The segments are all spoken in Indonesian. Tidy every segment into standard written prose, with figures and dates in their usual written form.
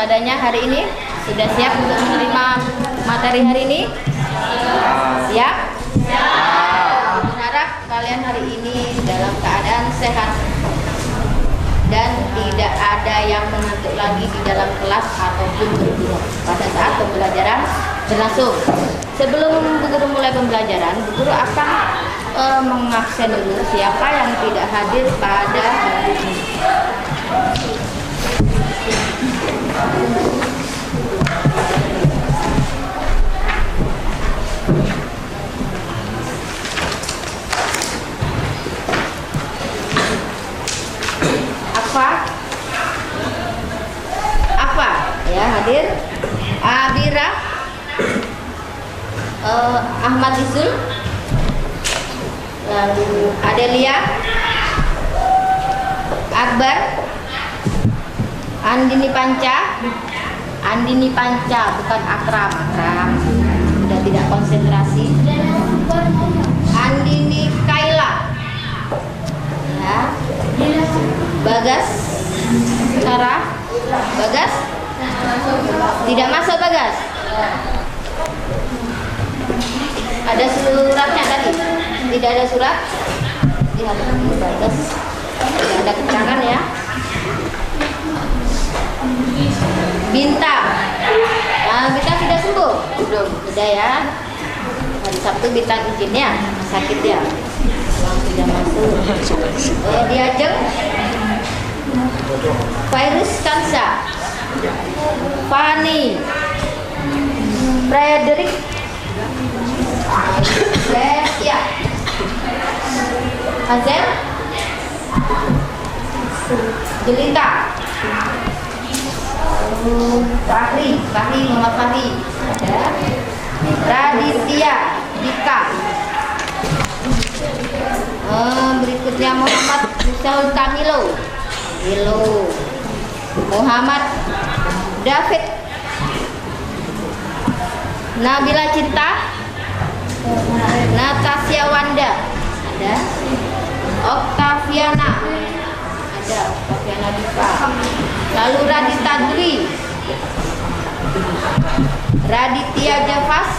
keadaannya hari ini? Sudah siap untuk menerima materi hari ini? Siap? Berharap kalian hari ini dalam keadaan sehat dan tidak ada yang mengantuk lagi di dalam kelas ataupun berguru pada saat pembelajaran berlangsung. Sebelum Bu Guru mulai pembelajaran, Bu Guru akan mengabsen dulu siapa yang tidak hadir pada hari ini. Apa ya hadir? Abira, Ahmad Izul, lalu Adelia, Akbar, Andini Panca bukan Akram sudah tidak konsentrasi. Andini Kaila, ya. Bagas Sarah, Bagas tidak masuk. Bagas ada suratnya tadi? Tidak ada surat di halaman ini. Bagas tidak ada keterangan ya. Bintang, Bintang sudah sembuh? Belum, sudah ya. Hari Sabtu Bintang izinnya sakit ya, sudah masuk. Diajeng Virus Kansa, Fani, Frederick, Setia, Azel, Jelita, Fahri, Muhammad Fahri, ada Raditya, Dika, berikutnya Muhammad Musaul Kamilo, Muhammad David, Nabila Cinta, Natasha Wanda, ada Oktaviana, ada Oktaviana Diva, lalu Radita Dwi, Raditya Javas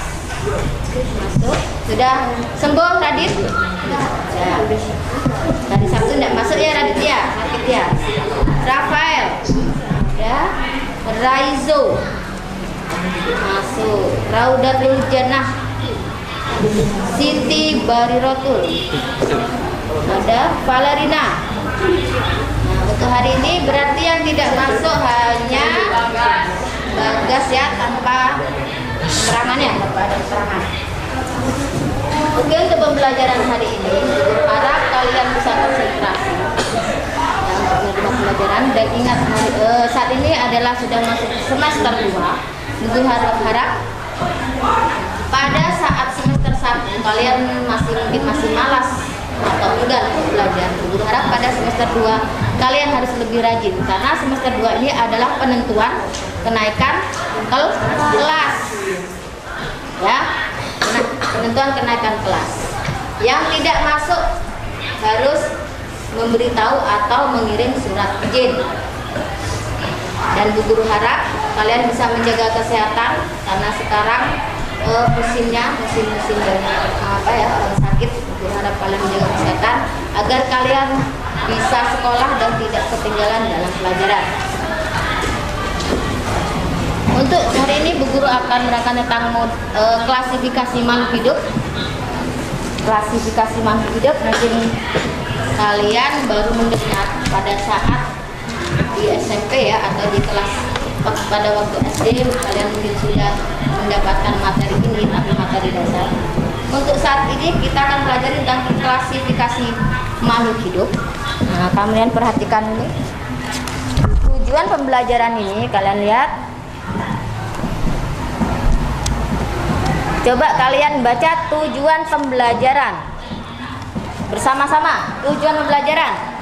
masuk. Sudah sembuh Radit? Ya. Dari Sabtu tidak masuk ya Raditya, sakit ya. Rafael, ya. Raizo masuk. Raudatul Jannah, Siti Barirotul, ada Valerina. Nah, untuk hari ini berarti yang tidak masuk hanya Bagas ya, tanpa keterangannya, tanpa ada keterangan. Oke, untuk pembelajaran hari ini harap kalian bisa konsentrasi ya, untuk menerima pelajaran. Dan ingat, saat ini adalah sudah masuk semester 2. Ibu harap pada saat semester 1 kalian mungkin masih malas atau enggan untuk belajar. Ibu harap pada semester 2 kalian harus lebih rajin, karena semester 2 ini adalah penentuan kenaikan kelas ya. Penentuan kenaikan kelas. Yang tidak masuk harus memberitahu atau mengirim surat izin. Dan Bu Guru harap kalian bisa menjaga kesehatan, karena sekarang musim banyak orang sakit. Bu Guru harap kalian menjaga kesehatan agar kalian bisa sekolah dan tidak ketinggalan dalam pelajaran. Untuk hari ini Bu Guru akan menerangkan tentang klasifikasi makhluk hidup. Klasifikasi makhluk hidup mungkin kalian baru mendengar pada saat di SMP ya, atau di kelas pada waktu SD kalian mungkin sudah mendapatkan materi ini, tapi materi dasar. Untuk saat ini kita akan belajar tentang klasifikasi makhluk hidup. Nah, kalian perhatikan ini. Tujuan pembelajaran ini kalian lihat. Coba kalian baca tujuan pembelajaran bersama-sama. Tujuan pembelajaran.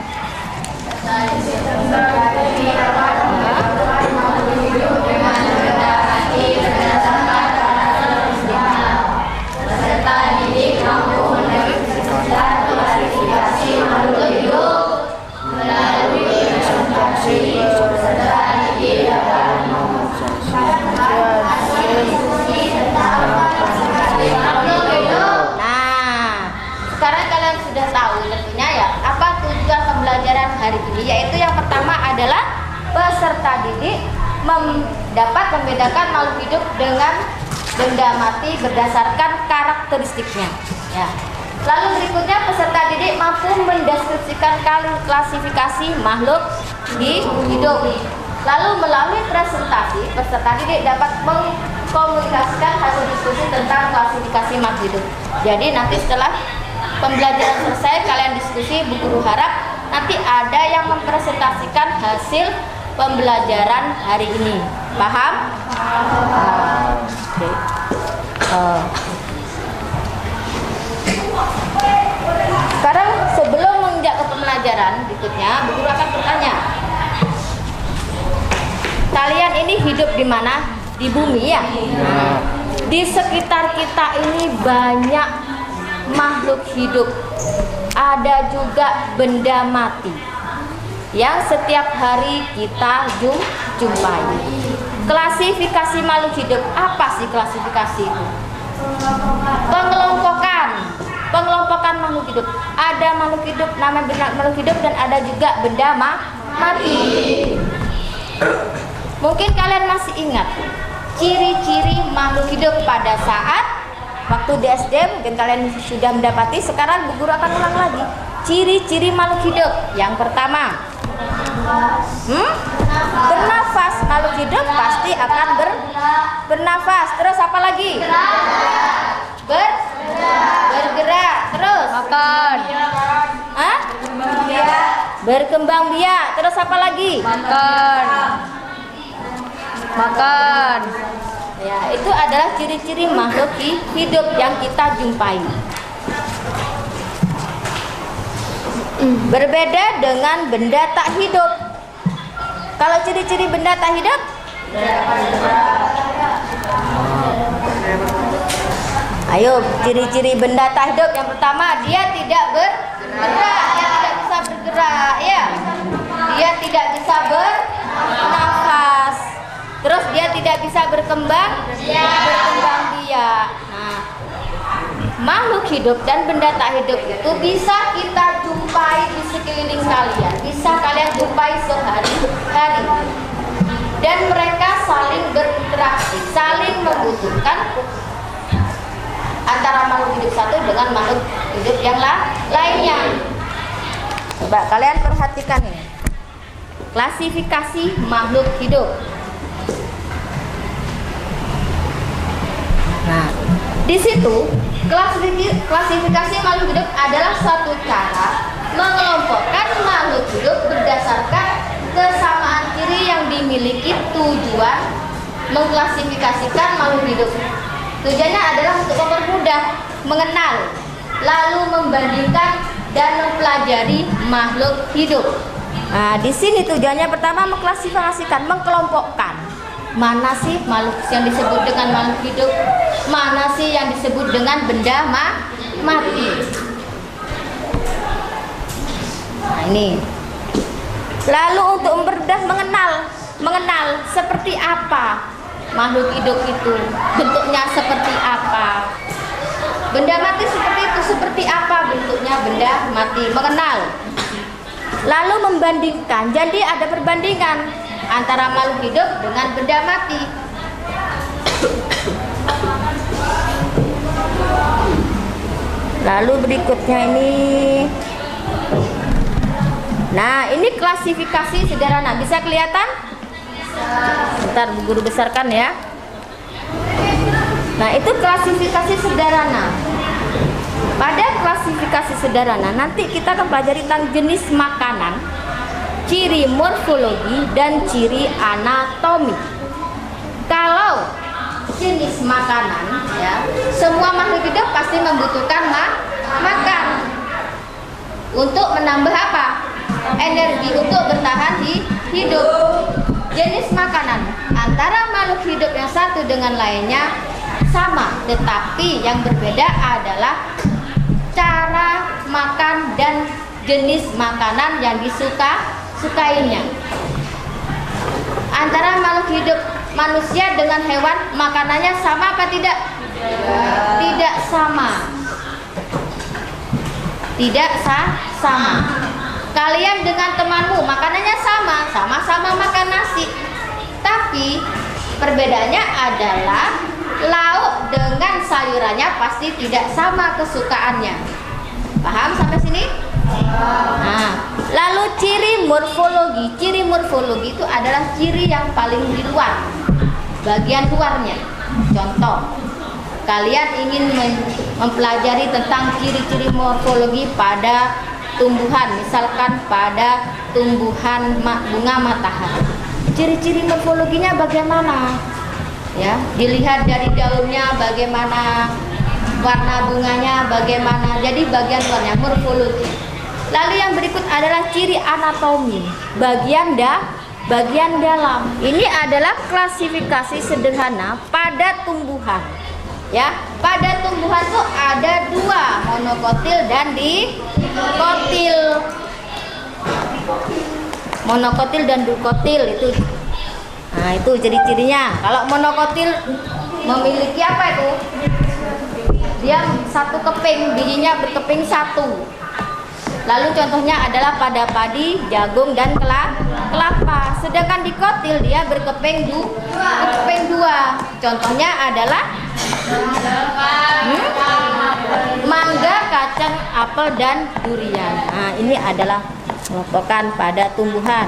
didik dapat membedakan makhluk hidup dengan benda mati berdasarkan karakteristiknya. Ya. Lalu berikutnya peserta didik mampu mendeskripsikan klasifikasi makhluk hidup. Lalu melalui presentasi, peserta didik dapat mengkomunikasikan hasil diskusi tentang klasifikasi makhluk hidup. Jadi nanti setelah pembelajaran selesai, kalian diskusi, Bu Guru harap nanti ada yang mempresentasikan hasil pembelajaran hari ini. Paham? Oke. Sekarang sebelum menginjak ke pembelajaran berikutnya, Bu Guru akan bertanya. Kalian ini hidup di mana? Di bumi ya? Di sekitar kita ini banyak makhluk hidup. Ada juga benda mati yang setiap hari kita jumpai. Klasifikasi makhluk hidup, apa sih klasifikasi itu? Pengelompokan makhluk hidup. Ada makhluk hidup, namanya makhluk hidup, dan ada juga benda mati. Mungkin kalian masih ingat ciri-ciri makhluk hidup pada saat waktu di SD, mungkin kalian sudah mendapati. Sekarang Bu Guru akan ulang lagi ciri-ciri makhluk hidup. Yang pertama, bernafas. Makhluk hidup pasti akan bernafas. Terus apa lagi? Bergerak. Terus Makan. berkembang biak. Terus apa lagi? Makan. Ya, itu adalah ciri-ciri makhluk hidup yang kita jumpai. Berbeda dengan benda tak hidup. Kalau ciri-ciri benda tak hidup, ayo, ciri-ciri benda tak hidup yang pertama, dia tidak bergerak, dia tidak bisa bergerak, ya. Dia tidak bisa bernafas. Terus dia tidak bisa berkembang biak. Nah, makhluk hidup dan benda tak hidup itu bisa kita jumpai di sekeliling kalian, bisa kalian jumpai sehari-hari, dan mereka saling berinteraksi, saling membutuhkan antara makhluk hidup satu dengan makhluk hidup yang lainnya. Coba kalian perhatikan ini, klasifikasi makhluk hidup. Nah, di situ klasifikasi makhluk hidup adalah suatu cara mengelompokkan makhluk hidup berdasarkan kesamaan ciri yang dimiliki. Tujuan mengklasifikasikan makhluk hidup, tujuannya adalah untuk mempermudah mengenal, lalu membandingkan dan mempelajari makhluk hidup. Nah, di sini tujuannya pertama mengklasifikasikan, mengkelompokkan. Mana sih makhluk yang disebut dengan makhluk hidup? Mana sih yang disebut dengan benda mati? Nah, ini. Lalu untuk mempermudah mengenal seperti apa makhluk hidup itu, bentuknya seperti apa. Benda mati seperti itu, seperti apa bentuknya benda mati, mengenal. Lalu membandingkan, jadi ada perbandingan antara makhluk hidup dengan benda mati. Lalu berikutnya ini, nah ini klasifikasi sederhana, bisa kelihatan? Bentar, Bu Guru besarkan ya. Nah, itu klasifikasi sederhana. Pada klasifikasi sederhana nanti kita akan pelajari tentang jenis makanan, ciri morfologi, dan ciri anatomi. Kalau jenis makanan, ya, semua makhluk hidup pasti membutuhkan makan untuk menambah apa? Energi untuk bertahan hidup. Jenis makanan antara makhluk hidup yang satu dengan lainnya sama, tetapi yang berbeda adalah cara makan dan jenis makanan yang disukainya. Antara makhluk hidup manusia dengan hewan, makanannya sama apa tidak? Tidak sama. Tidak sama. Kalian dengan temanmu makanannya sama, sama-sama makan nasi. Tetapi perbedaannya adalah lauk dengan sayurannya pasti tidak sama kesukaannya. Paham sampai sini? Nah, lalu ciri morfologi. Ciri morfologi itu adalah ciri yang paling di luar, bagian luarnya. Contoh, kalian ingin mempelajari tentang ciri-ciri morfologi pada tumbuhan, misalkan pada tumbuhan bunga matahari. Ciri-ciri morfologinya bagaimana? Ya, dilihat dari daunnya bagaimana, warna bunganya bagaimana. Jadi bagian luarnya morfologi. Lalu yang berikut adalah ciri anatomi, bagian dalam. Ini adalah klasifikasi sederhana pada tumbuhan. Ya, pada tumbuhan tuh ada dua, monokotil dan dikotil. Monokotil dan dikotil itu. Nah, itu ciri-cirinya. Kalau monokotil memiliki apa itu? Dia satu keping, bijinya berkeping satu. Lalu contohnya adalah pada padi, jagung, dan kelapa. Sedangkan dikotil dia berkeping dua. Contohnya adalah mangga, kacang, apel, dan durian. Nah, ini adalah merupakan pada tumbuhan.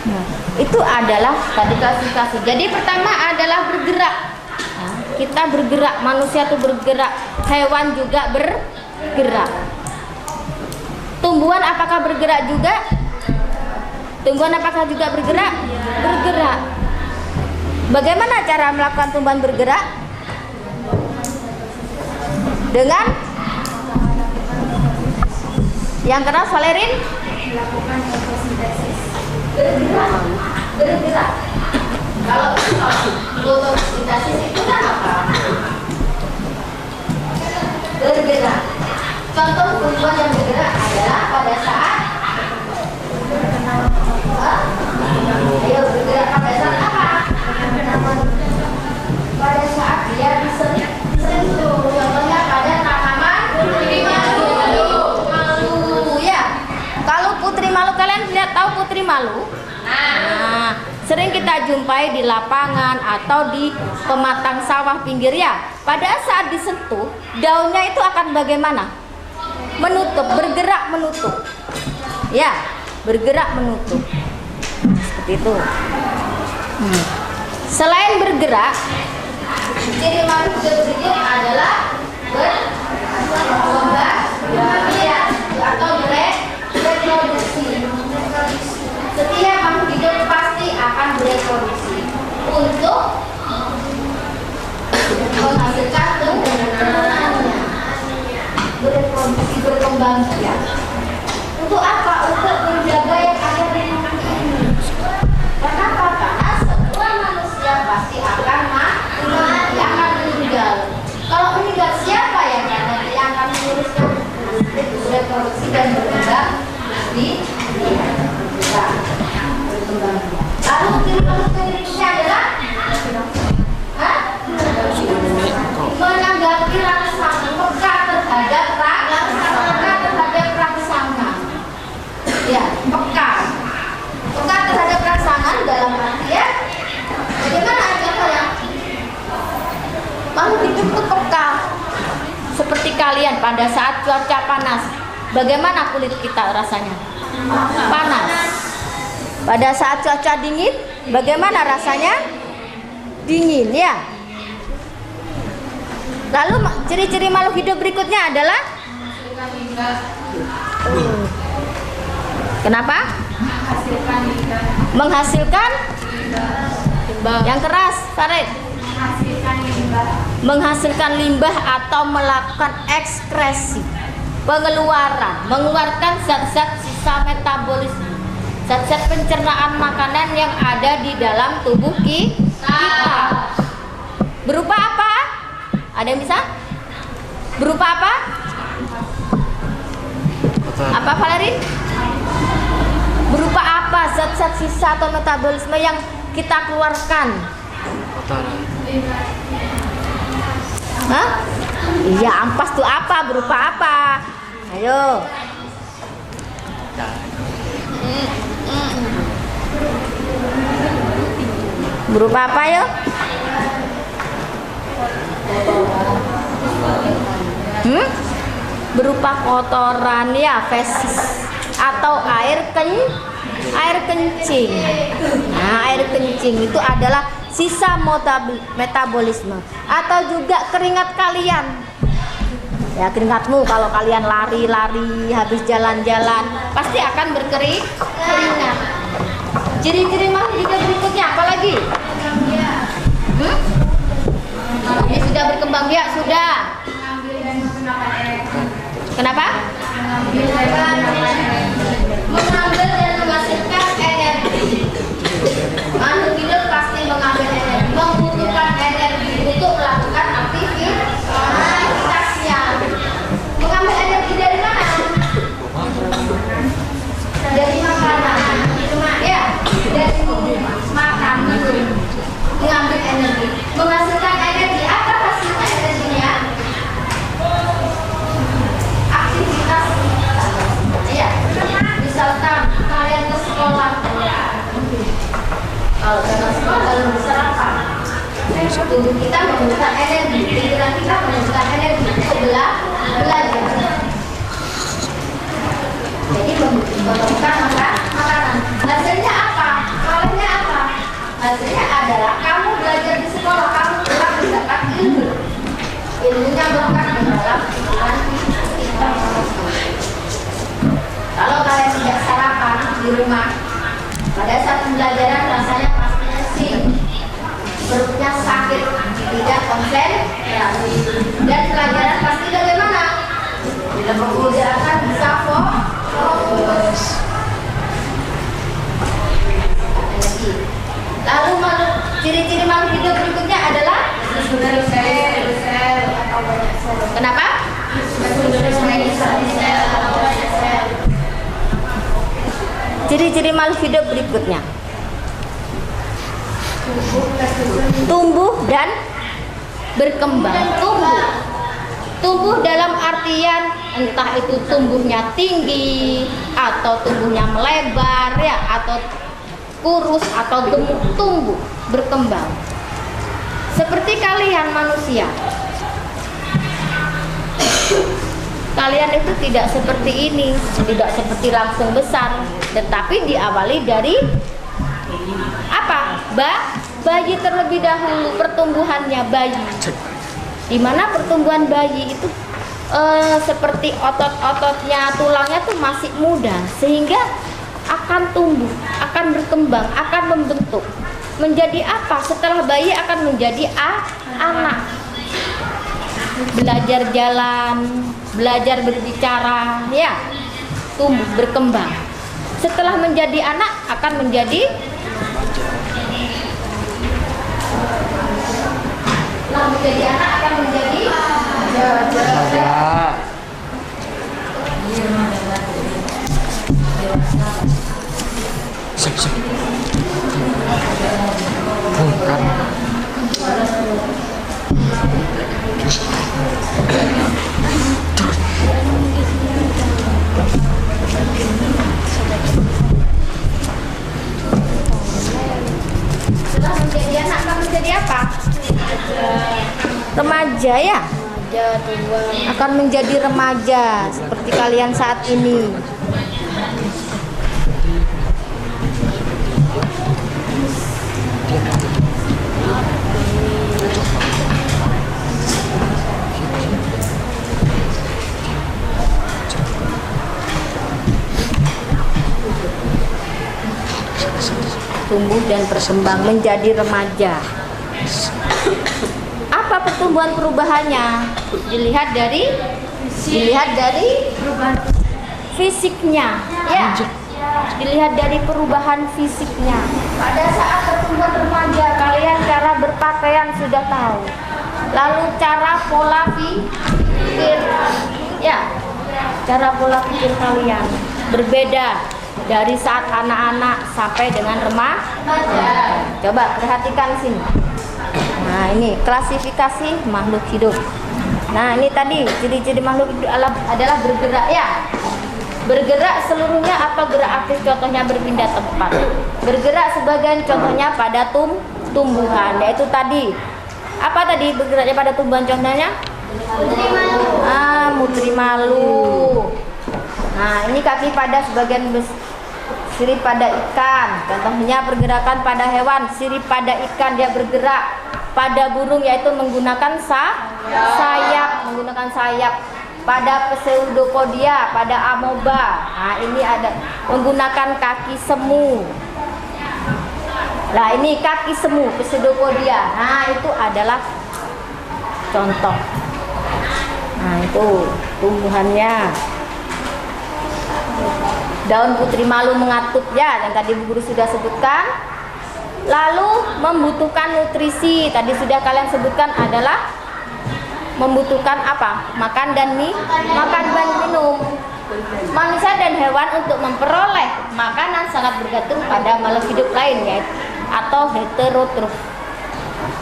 Nah, itu adalah tadi klasifikasi. Jadi pertama adalah bergerak. Nah, kita bergerak, manusia itu bergerak, hewan juga bergerak. Tumbuhan apakah bergerak juga? Tumbuhan apakah juga bergerak? Bergerak. Bagaimana cara melakukan tumbuhan bergerak? Dengan yang keras, Valerin? Bergerak. Kalau fotosintesis itu kan apa? Bergerak. Contoh tumbuhan yang bergerak adalah pada saat ayo bergerak pada saat apa? Pada saat dia disentuh. Contohnya pada tanaman putri malu. Ya. Kalau putri malu, kalian lihat tahu putri malu? Nah, sering kita jumpai di lapangan atau di pematang sawah pinggir ya. Pada saat disentuh, daunnya itu akan bagaimana? Menutup, bergerak menutup. Ya, bergerak menutup. Seperti itu. Selain bergerak, ciri makhluk berikut adalah berkembang atau bereproduksi. Setiap makhluk hidup pasti akan bereproduksi untuk menghasilkan turunannya. Bereproduksi, berkembang biak. Untuk apa? Untuk menjaga yang ada di bumi ini. Kenapa? Karena semua manusia pasti akan mati, akan meninggal. Kalau meninggal, siapa yang akan menguruskan bereproduksi dan berkembang di berkembang biak. Lalu ciri makhluk berikutnya adalah menanggapi rangsang, peka terhadap rangsangan. Ya, peka terhadap rangsangan dalam artian bagaimana contohnya? Makhluk hidup itu peka. Seperti kalian pada saat cuaca panas, bagaimana kulit kita rasanya? Panas. Pada saat cuaca dingin, bagaimana rasanya? Dingin, ya. Lalu ciri-ciri makhluk hidup berikutnya adalah kenapa? Menghasilkan limbah. Yang keras, Farid. Menghasilkan limbah atau melakukan ekskresi, mengeluarkan zat-zat sisa metabolisme, zat-zat pencernaan makanan yang ada di dalam tubuh kita. Berupa apa? Ada yang bisa? Berupa apa? Apa, Valerin? Berupa apa zat-zat sisa atau metabolisme yang kita keluarkan? Hah? Iya, ampas tuh apa? Berupa apa? Ayo. Berupa apa ya? Berupa kotoran ya, fesis atau air kencing. Nah, air kencing itu adalah sisa metabolisme atau juga keringat kalian. Ya, keringatmu kalau kalian lari-lari habis jalan-jalan pasti akan berkeringat. Ciri-ciri makhluk hidup berikutnya apa lagi? Ini sudah berkembang biak sudah. Kenapa? Mengambil dan menghasilkan energi. Makhluk hidup pasti mengambil energi, membutuhkan energi untuk melakukan aktivitasnya. Mengambil energi dari mana? Dari makanan. Ya, dari makan, minum. Mengambil energi, menghasilkan energi. Apa hasilnya energinya? Aktivitas. Ya, misalkan kalian ke sekolah. Kalau dalam sekolah kalian bersarapan, tubuh kita membutuhkan energi, pikiran kita membutuhkan energi untuk belajar. Jadi membutuhkan makanan. Hasilnya apa? Olehnya apa? Hasilnya adalah kamu belajar di sekolah, kamu telah mendapat ilmu. Ilmunya melekat di dalam pikiran kita. Kalau kalian tidak sarapan di rumah, pada saat pembelajaran rasanya pasti pusing, perutnya sakit, tidak konsentrasi, dan pelajaran pasti bagaimana? Bila mengerjakan bisa fokus. Lalu ciri-ciri makhluk hidup berikutnya adalah sel. Kenapa? Ciri-ciri makhluk hidup berikutnya: tumbuh dan berkembang. Tumbuh dalam artian entah itu tumbuhnya tinggi atau tumbuhnya melebar ya, atau kurus atau gemuk, tumbuh, berkembang. Seperti kalian manusia. Kalian itu tidak seperti ini, tidak seperti langsung besar, tetapi diawali dari apa? Bayi terlebih dahulu, pertumbuhannya bayi. Di mana pertumbuhan bayi itu seperti otot-ototnya, tulangnya tuh masih muda, sehingga akan tumbuh, akan berkembang, akan membentuk. Menjadi apa? Setelah bayi akan menjadi anak. Belajar jalan, belajar berbicara, ya, tumbuh, berkembang. Setelah menjadi anak akan menjadi Setelah menjadi anak akan menjadi apa? Remaja ya? Akan menjadi remaja seperti kalian saat ini. Tumbuh dan berkembang menjadi remaja. Apa pertumbuhan perubahannya? Dilihat dari fisiknya, ya. Dilihat dari perubahan fisiknya. Pada saat pertumbuhan remaja, kalian cara berpakaian sudah tahu. Lalu cara pola pikir, ya, cara pola pikir kalian berbeda dari saat anak-anak sampai dengan remaja. Coba perhatikan sini. Nah, ini klasifikasi makhluk hidup. Nah, ini tadi ciri-ciri makhluk hidup adalah bergerak ya. Bergerak seluruhnya atau gerak aktif, contohnya berpindah tempat. Bergerak sebagian, contohnya pada tumbuhan, yaitu tadi apa tadi bergeraknya pada tumbuhan contohnya? Mutri malu. Nah, ini kaki pada sebagian sirip pada ikan. Contohnya pergerakan pada hewan, sirip pada ikan dia bergerak. Pada burung yaitu menggunakan sayap, Pada pseudopodia, pada amoeba. Nah, ini ada menggunakan kaki semu. Nah, ini kaki semu, pseudopodia. Nah, itu adalah contoh. Nah, itu tumbuhannya. Daun putri malu mengatup ya, yang tadi Bu Guru sudah sebutkan. Lalu membutuhkan nutrisi, tadi sudah kalian sebutkan adalah membutuhkan apa? Makan dan minum. Manusia dan hewan untuk memperoleh makanan sangat bergantung pada makhluk hidup lain, yaitu atau heterotrof,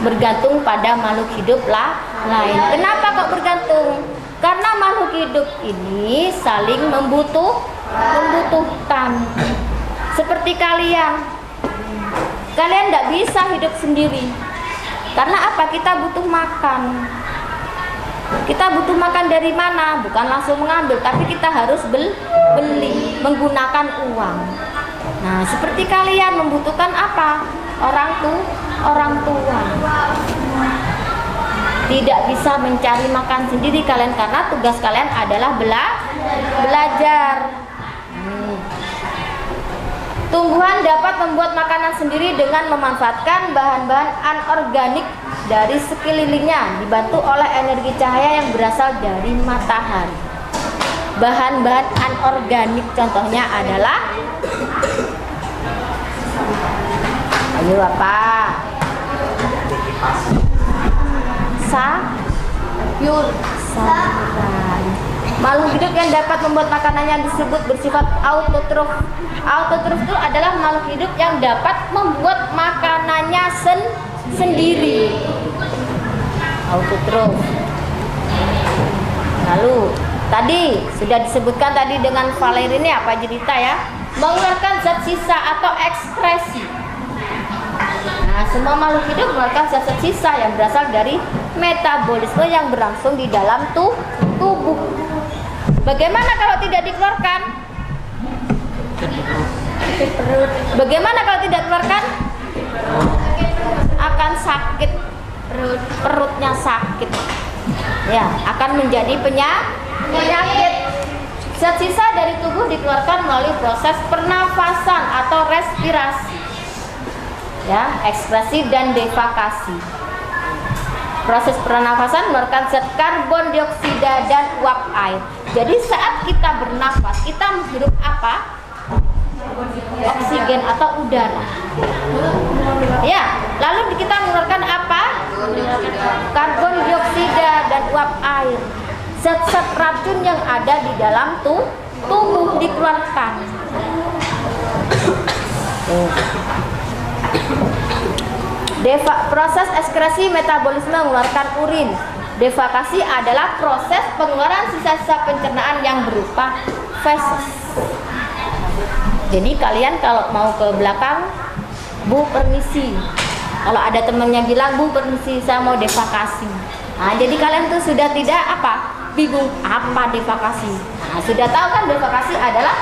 bergantung pada makhluk hidup lain. Kenapa kok bergantung? Karena makhluk hidup ini saling membutuhkan. Seperti kalian tidak bisa hidup sendiri. Karena apa? Kita butuh makan. Kita butuh makan dari mana? Bukan langsung mengambil, tapi kita harus beli menggunakan uang. Nah, seperti kalian membutuhkan apa? Orang tua. Tidak bisa mencari makan sendiri kalian karena tugas kalian adalah belajar. Tumbuhan dapat membuat makanan sendiri dengan memanfaatkan bahan-bahan anorganik dari sekelilingnya, dibantu oleh energi cahaya yang berasal dari matahari. Bahan-bahan anorganik contohnya adalah apa? Sayuran. Makhluk hidup yang dapat membuat makanannya disebut bersifat autotrof. Autotrof itu adalah makhluk hidup yang dapat membuat makanannya sendiri. Autotrof. Lalu tadi sudah disebutkan tadi dengan Valer ini apa cerita ya? Mengeluarkan zat sisa atau ekskresi. Nah, semua makhluk hidup mengeluarkan zat sisa yang berasal dari metabolisme yang berlangsung di dalam tubuh. Bagaimana kalau tidak dikeluarkan? Bagaimana kalau tidak dikeluarkan? Akan sakit, perutnya sakit. Ya, akan menjadi penyakit. Zat sisa dari tubuh dikeluarkan melalui proses pernafasan atau respirasi. Ya, ekskresi dan defekasi. Proses pernafasan mengeluarkan zat karbon dioksida dan uap air. Jadi saat kita bernafas, kita menghirup apa? Oksigen atau udara. Ya, lalu kita mengeluarkan apa? Karbon dioksida dan uap air. Zat-zat racun yang ada di dalam tubuh dikeluarkan. Proses ekskresi metabolisme mengeluarkan urin. Defekasi adalah proses pengeluaran sisa-sisa pencernaan yang berupa feses. Jadi kalian kalau mau ke belakang, Bu permisi. Kalau ada temannya bilang, Bu permisi saya mau defekasi. Nah, jadi kalian tuh sudah tidak bingung apa defekasi. Nah, sudah tahu kan defekasi adalah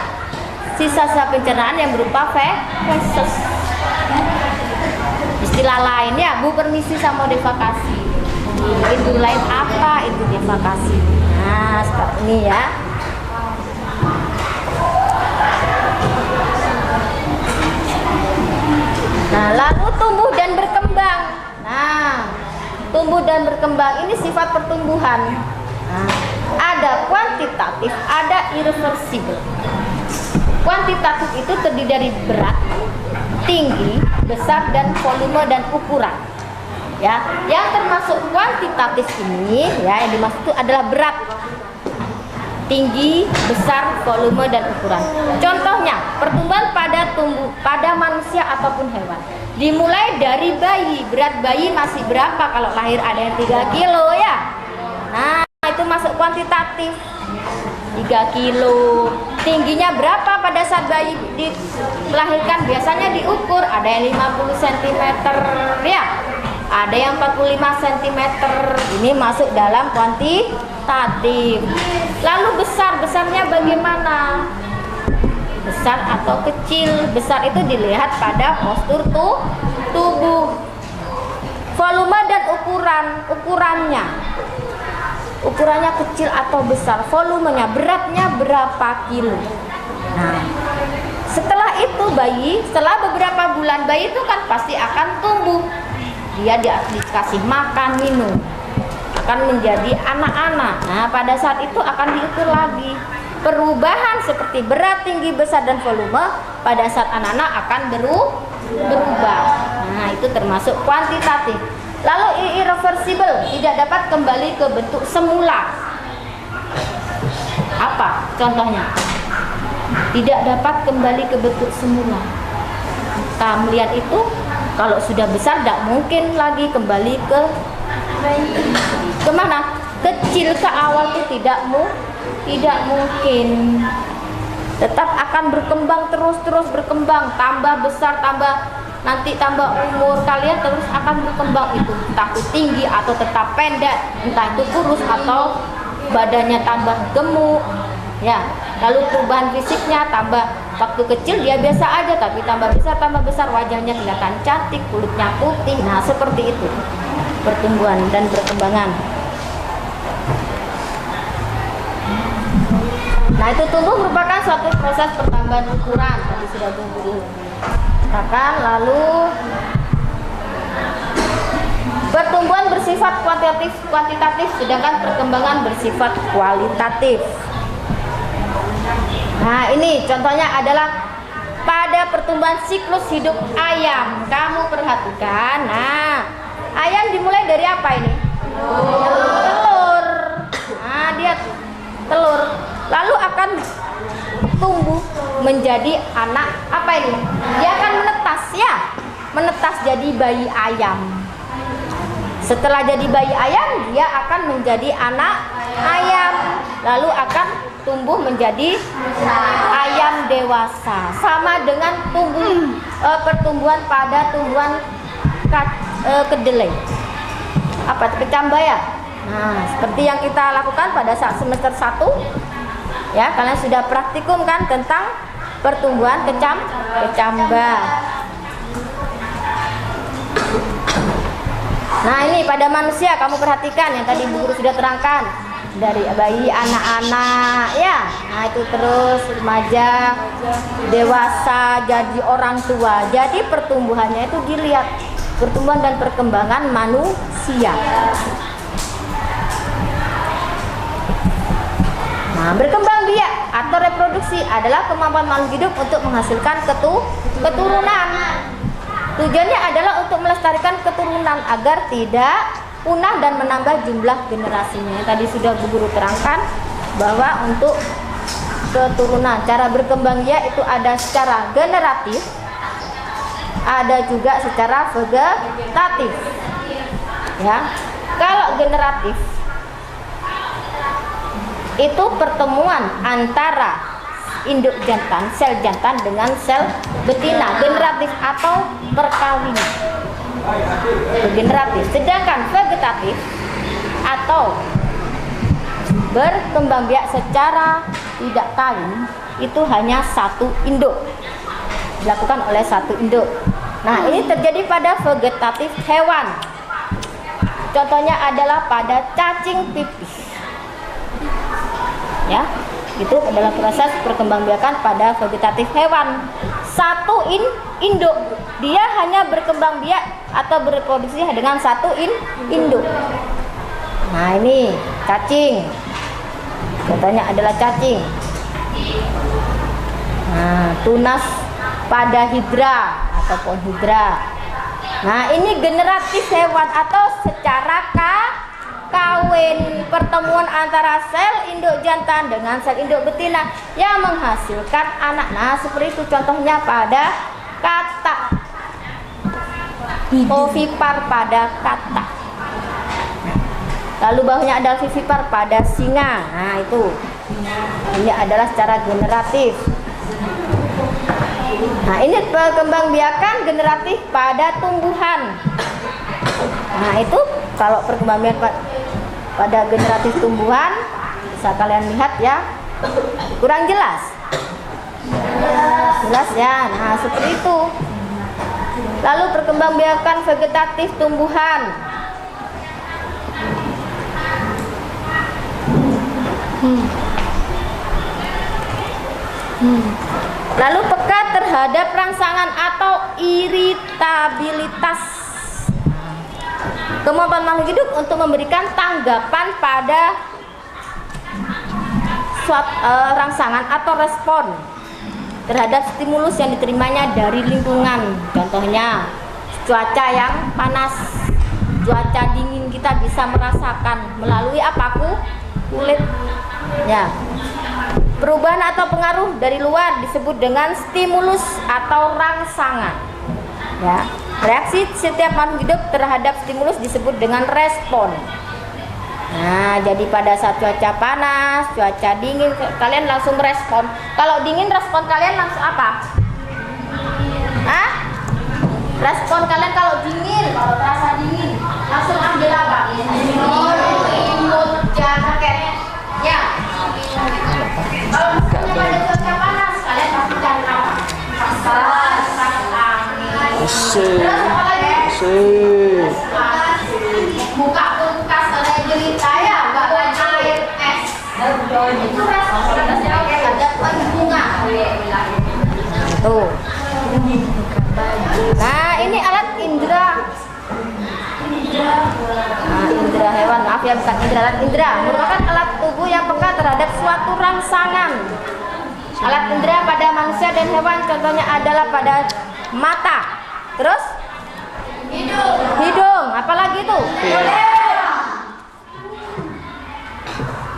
sisa-sisa pencernaan yang berupa feses. Istilah lainnya, Bu permisi saya mau defekasi. Itu lain apa itu defekasi? Nah, seperti ini ya. Nah, lalu tumbuh dan berkembang. Nah, tumbuh dan berkembang ini sifat pertumbuhan. Nah, ada kuantitatif, ada irreversible. Kuantitatif itu terdiri dari berat, tinggi, besar, dan volume dan ukuran. Ya, yang termasuk kuantitatif ini ya, yang dimaksud itu adalah berat, tinggi, besar, volume, dan ukuran. Contohnya, pertumbuhan pada manusia ataupun hewan. Dimulai dari bayi. Berat bayi masih berapa? Kalau lahir ada yang 3 kilo ya. Nah, itu masuk kuantitatif. 3 kilo. Tingginya berapa pada saat bayi dilahirkan? Biasanya diukur ada yang 50 cm ya. ada yang 45 cm. Ini masuk dalam kuantitatif. Lalu besarnya bagaimana? Besar atau kecil? Besar itu dilihat pada postur tubuh. Volume dan ukurannya kecil atau besar, volumenya, beratnya berapa kilo. Nah, setelah itu setelah beberapa bulan bayi itu kan pasti akan tumbuh. Dia dikasih makan, minum, akan menjadi anak-anak. Nah, pada saat itu akan diukur lagi. Perubahan seperti berat, tinggi, besar, dan volume pada saat anak-anak akan berubah. Nah, itu termasuk kuantitatif. Lalu irreversible, tidak dapat kembali ke bentuk semula. Apa contohnya? Tidak dapat kembali ke bentuk semula. Kita melihat itu, kalau sudah besar tidak mungkin lagi kembali ke mana? Kecil ke awal itu tidak mungkin. Tetap akan berkembang terus berkembang, tambah besar, nanti tambah umur kalian terus akan berkembang itu, entah itu tinggi atau tetap pendek, entah itu kurus atau badannya tambah gemuk, ya. Lalu perubahan fisiknya, tambah waktu kecil dia biasa aja, tapi tambah besar wajahnya kelihatan cantik, kulitnya putih. Nah, seperti itu pertumbuhan dan perkembangan. Nah, itu tumbuh merupakan suatu proses pertambahan ukuran, tadi sudah dulu. Lalu pertumbuhan bersifat kuantitatif, sedangkan perkembangan bersifat kualitatif. Nah, ini contohnya adalah pada pertumbuhan siklus hidup ayam. Kamu perhatikan. Nah, ayam dimulai dari apa ini? Telur. Nah, dia telur. Lalu akan tumbuh menjadi anak apa ini? Dia akan menetas jadi bayi ayam. Setelah jadi bayi ayam, dia akan menjadi anak ayam, lalu akan tumbuh menjadi ayam dewasa. Sama dengan pertumbuhan pada tumbuhan kedelai. Apa itu? Kecambaya. Nah, seperti yang kita lakukan pada saat semester 1. Ya, kalian sudah praktikum kan tentang pertumbuhan kecamba. Nah, ini pada manusia kamu perhatikan yang tadi Bu Guru sudah terangkan, dari bayi, anak-anak, ya. Nah, itu terus remaja, dewasa, jadi orang tua. Jadi pertumbuhannya itu dilihat pertumbuhan dan perkembangan manusia. Nah, berkembang biak atau reproduksi adalah kemampuan makhluk hidup untuk menghasilkan keturunan. Tujuannya adalah untuk melestarikan keturunan agar tidak punah dan menambah jumlah generasinya. Tadi sudah Bu Guru terangkan bahwa untuk keturunan, cara berkembang biak itu ada secara generatif, ada juga secara vegetatif. Ya, kalau generatif itu pertemuan antara induk jantan, sel jantan dengan sel betina, generatif atau perkawinan. Generatif. Sedangkan vegetatif atau berkembang biak secara tidak kawin itu hanya satu induk, dilakukan oleh satu induk. Nah, ini terjadi pada vegetatif hewan. Contohnya adalah pada cacing pipih. Ya, itu adalah proses perkembangbiakan pada vegetatif hewan. Satu induk, dia hanya berkembang biak atau bereproduksi dengan satu induk. Nah, ini cacing. Contohnya adalah cacing. Nah, tunas pada hidra ataupun hidra. Nah, ini generatif hewan atau secara kawin, pertemuan antara sel induk jantan dengan sel induk betina yang menghasilkan anak. Nah, seperti itu contohnya pada katak, ovipar pada katak. Lalu bawahnya ada vivipar pada singa. Nah, itu ini adalah secara generatif. Nah, ini perkembangbiakan generatif pada tumbuhan. Nah itu kalau perkembangan pada generatif tumbuhan bisa kalian lihat ya, kurang jelas. Jelas ya. Nah seperti itu. Lalu perkembangbiakan vegetatif tumbuhan. Lalu peka terhadap rangsangan atau iritabilitas. Kemampuan makhluk hidup untuk memberikan tanggapan pada rangsangan atau respon terhadap stimulus yang diterimanya dari lingkungan. Contohnya cuaca yang panas, cuaca dingin, kita bisa merasakan melalui apa? Kulit ya. Perubahan atau pengaruh dari luar disebut dengan stimulus atau rangsangan ya. Reaksi setiap makhluk hidup terhadap stimulus disebut dengan respon. Nah, jadi pada saat cuaca panas, cuaca dingin, kalian langsung respon. Kalau dingin, respon kalian langsung apa? Hah? Respon kalian kalau dingin, kalau terasa dingin, langsung ambil apa? Imut, jaket. Ya. Kalau misalnya pada cuaca panas, kalian pasti cari apa? Kipas angin. Terus apa lagi? Buka kulkas ada jelita ya, bawa air es. Itu respon terhadap lingkungan. Tuh. Nah ini alat indera. Nah, indera hewan, maaf ya, bukan indera, alat indera merupakan alat tubuh yang peka terhadap suatu rangsangan. Alat indera pada manusia dan hewan contohnya adalah pada mata. Terus? Hidung, apalagi itu?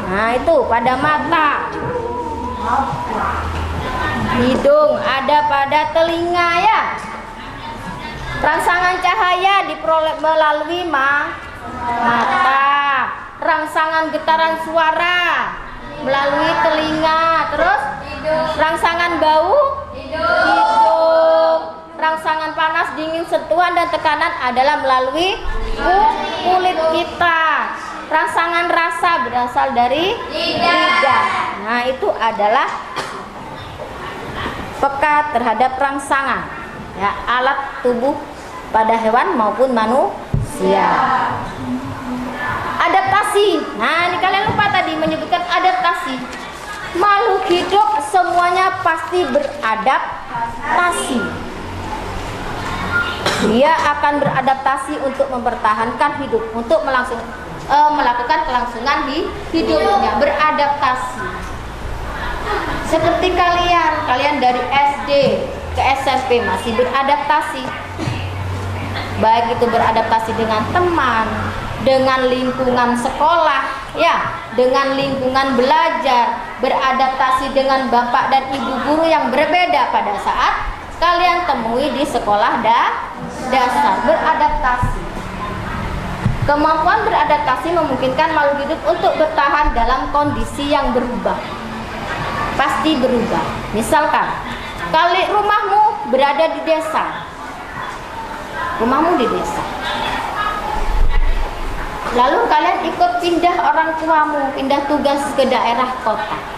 Nah itu pada mata. Hidung, ada pada telinga ya. Rangsangan cahaya diperoleh melalui mata. Rangsangan getaran suara melalui telinga. Terus rangsangan bau hidung. Rangsangan panas, dingin, sentuhan dan tekanan adalah melalui kulit kita. Rangsangan rasa berasal dari lidah. Nah itu adalah peka terhadap rangsangan ya, alat tubuh pada hewan maupun manusia. Adaptasi. Nah ini kalian lupa tadi menyebutkan adaptasi. Makhluk hidup semuanya pasti beradaptasi. Dia akan beradaptasi untuk mempertahankan hidup, untuk melakukan kelangsungan di hidupnya, beradaptasi. Seperti kalian dari SD ke SMP masih beradaptasi. Baik itu beradaptasi dengan teman, dengan lingkungan sekolah, ya, dengan lingkungan belajar, beradaptasi dengan bapak dan ibu guru yang berbeda pada saat kalian temui di sekolah dasar, beradaptasi. Kemampuan beradaptasi memungkinkan makhluk hidup untuk bertahan dalam kondisi yang berubah. Pasti berubah. Misalkan, rumahmu berada di desa. Rumahmu di desa. Lalu kalian ikut pindah orang tuamu, pindah tugas ke daerah kota.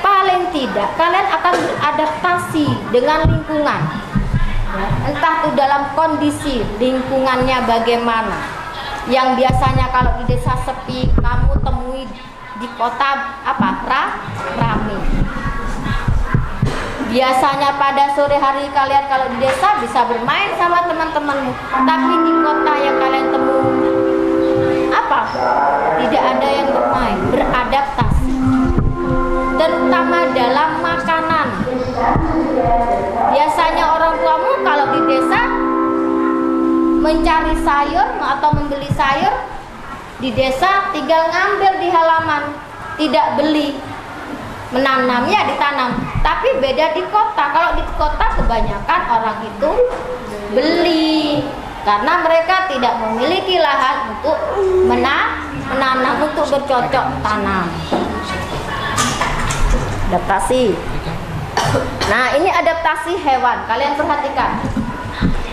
Paling tidak kalian akan beradaptasi dengan lingkungan ya, entah itu dalam kondisi lingkungannya bagaimana. Yang biasanya kalau di desa sepi, kamu temui di kota rame. Biasanya pada sore hari kalian kalau di desa bisa bermain sama teman-temanmu, tapi di kota yang kalian temui tidak ada yang bermain, beradaptasi. Terutama dalam makanan. Biasanya orang tuamu kalau di desa mencari sayur atau membeli sayur di desa tinggal ngambil di halaman, tidak beli. Menanamnya ditanam. Tapi beda di kota. Kalau di kota kebanyakan orang itu beli karena mereka tidak memiliki lahan untuk menanam, untuk bercocok tanam. Adaptasi. Nah ini adaptasi hewan. Kalian perhatikan.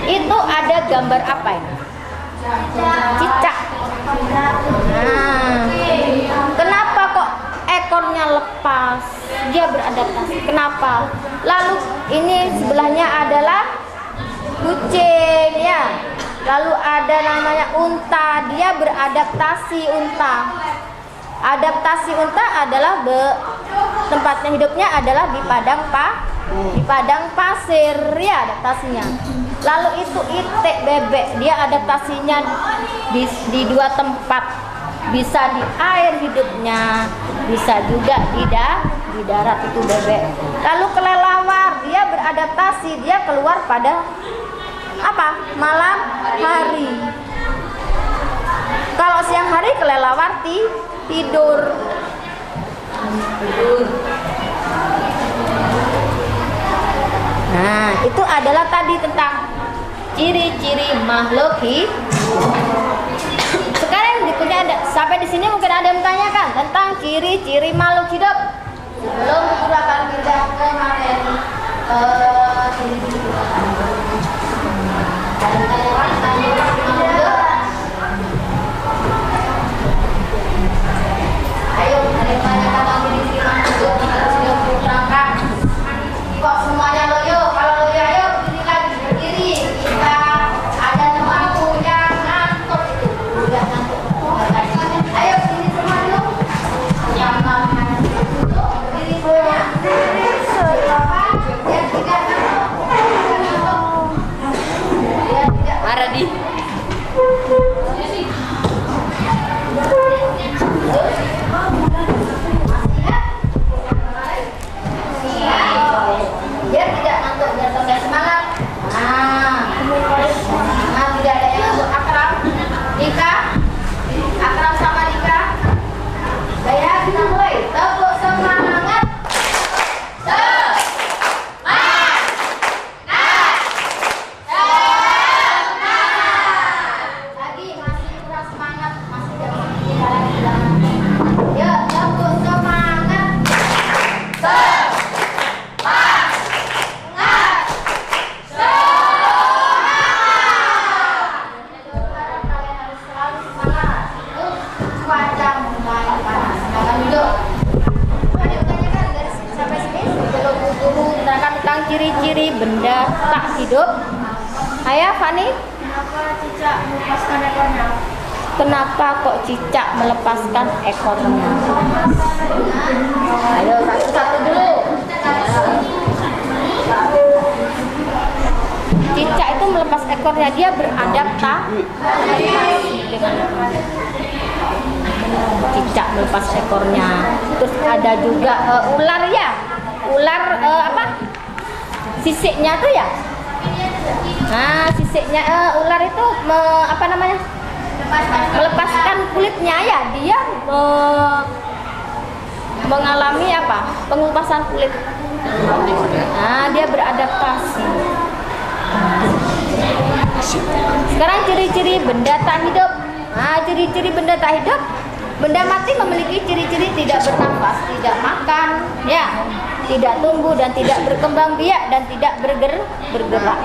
Itu ada gambar apa ini? ekornya lepas, dia beradaptasi. Kenapa? Lalu ini sebelahnya adalah kucing ya. Lalu ada namanya unta, dia beradaptasi unta. Adaptasi unta adalah tempatnya hidupnya adalah di padang pasir ya adaptasinya. Lalu itu itik bebek, dia adaptasinya di dua tempat, bisa di air hidupnya, bisa juga di darat itu bebek. Lalu kelelawar, dia beradaptasi, dia keluar pada malam hari. Kalau siang hari kelelawar tidur. Nah, itu adalah tadi tentang ciri-ciri makhluk hidup. Sekarang berikutnya ada, sampai di sini mungkin ada yang menanyakan tentang ciri-ciri makhluk hidup. Sebelum kita akan pindah ke materi ciri-ciri ayo, ada yang menanyakan tentang ciri-ciri makhluk hidup. Kok semuanya loyo? Kalau loyo ayo berdiri lagi, berdiri. Kita ada temanku yang ngantuk itu, udah ngantuk. Ayo berdiri semua dulu. Yang makan dulu, berdiri semuanya. Biar tidak ngantuk. Aradi. Biar tidak ngantuk, biar tambah semangat. Nah, tidak ada yang ngantuk. Akram, Dika, Akram sama Dika. Baik, kita mulai. Tepuk semangat. Lagi masih kurang semangat, masih jauh lagi. Ya, tepuk semangat. Ciri-ciri benda tak hidup. Ayah Fani, Kenapa cicak melepaskan ekornya? kenapa kok cicak melepaskan ekornya? Ayo satu-satu dulu. Cicak itu melepas ekornya, dia beradaptasi dengan cicak melepas ekornya. Terus ada juga ular ya, ular sisiknya tuh ya. Nah, sisiknya ular itu melepaskan kulitnya ya, dia mengalami pengelupasan kulit. Nah, dia beradaptasi. Sekarang ciri-ciri benda tak hidup. Nah, ciri-ciri benda tak hidup. Benda mati memiliki ciri-ciri tidak bernafas, tidak makan, ya, tidak tumbuh dan tidak berkembang biak dan tidak bergerak.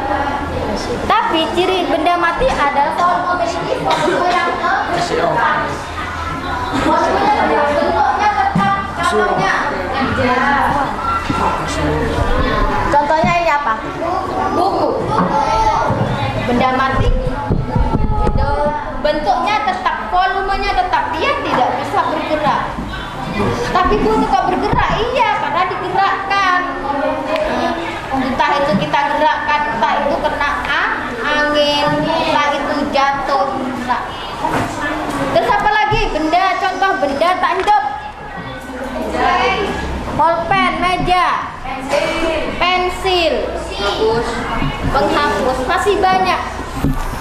Tapi ciri benda mati adalah memiliki volume yang tetap. Bentuknya tetap. Contohnya ini apa? Buku. Benda mati. Itu bentuknya tetap, volumenya tetap, dia tidak bisa bergerak. Tapi buku kok bergerak? Iya, karena digerakkan. Entah itu kita gerakkan, entah itu kena angin, entah itu jatuh. Terus apa lagi? Benda, contoh benda tak hidup. Pulpen, meja, pensil, penghapus, masih banyak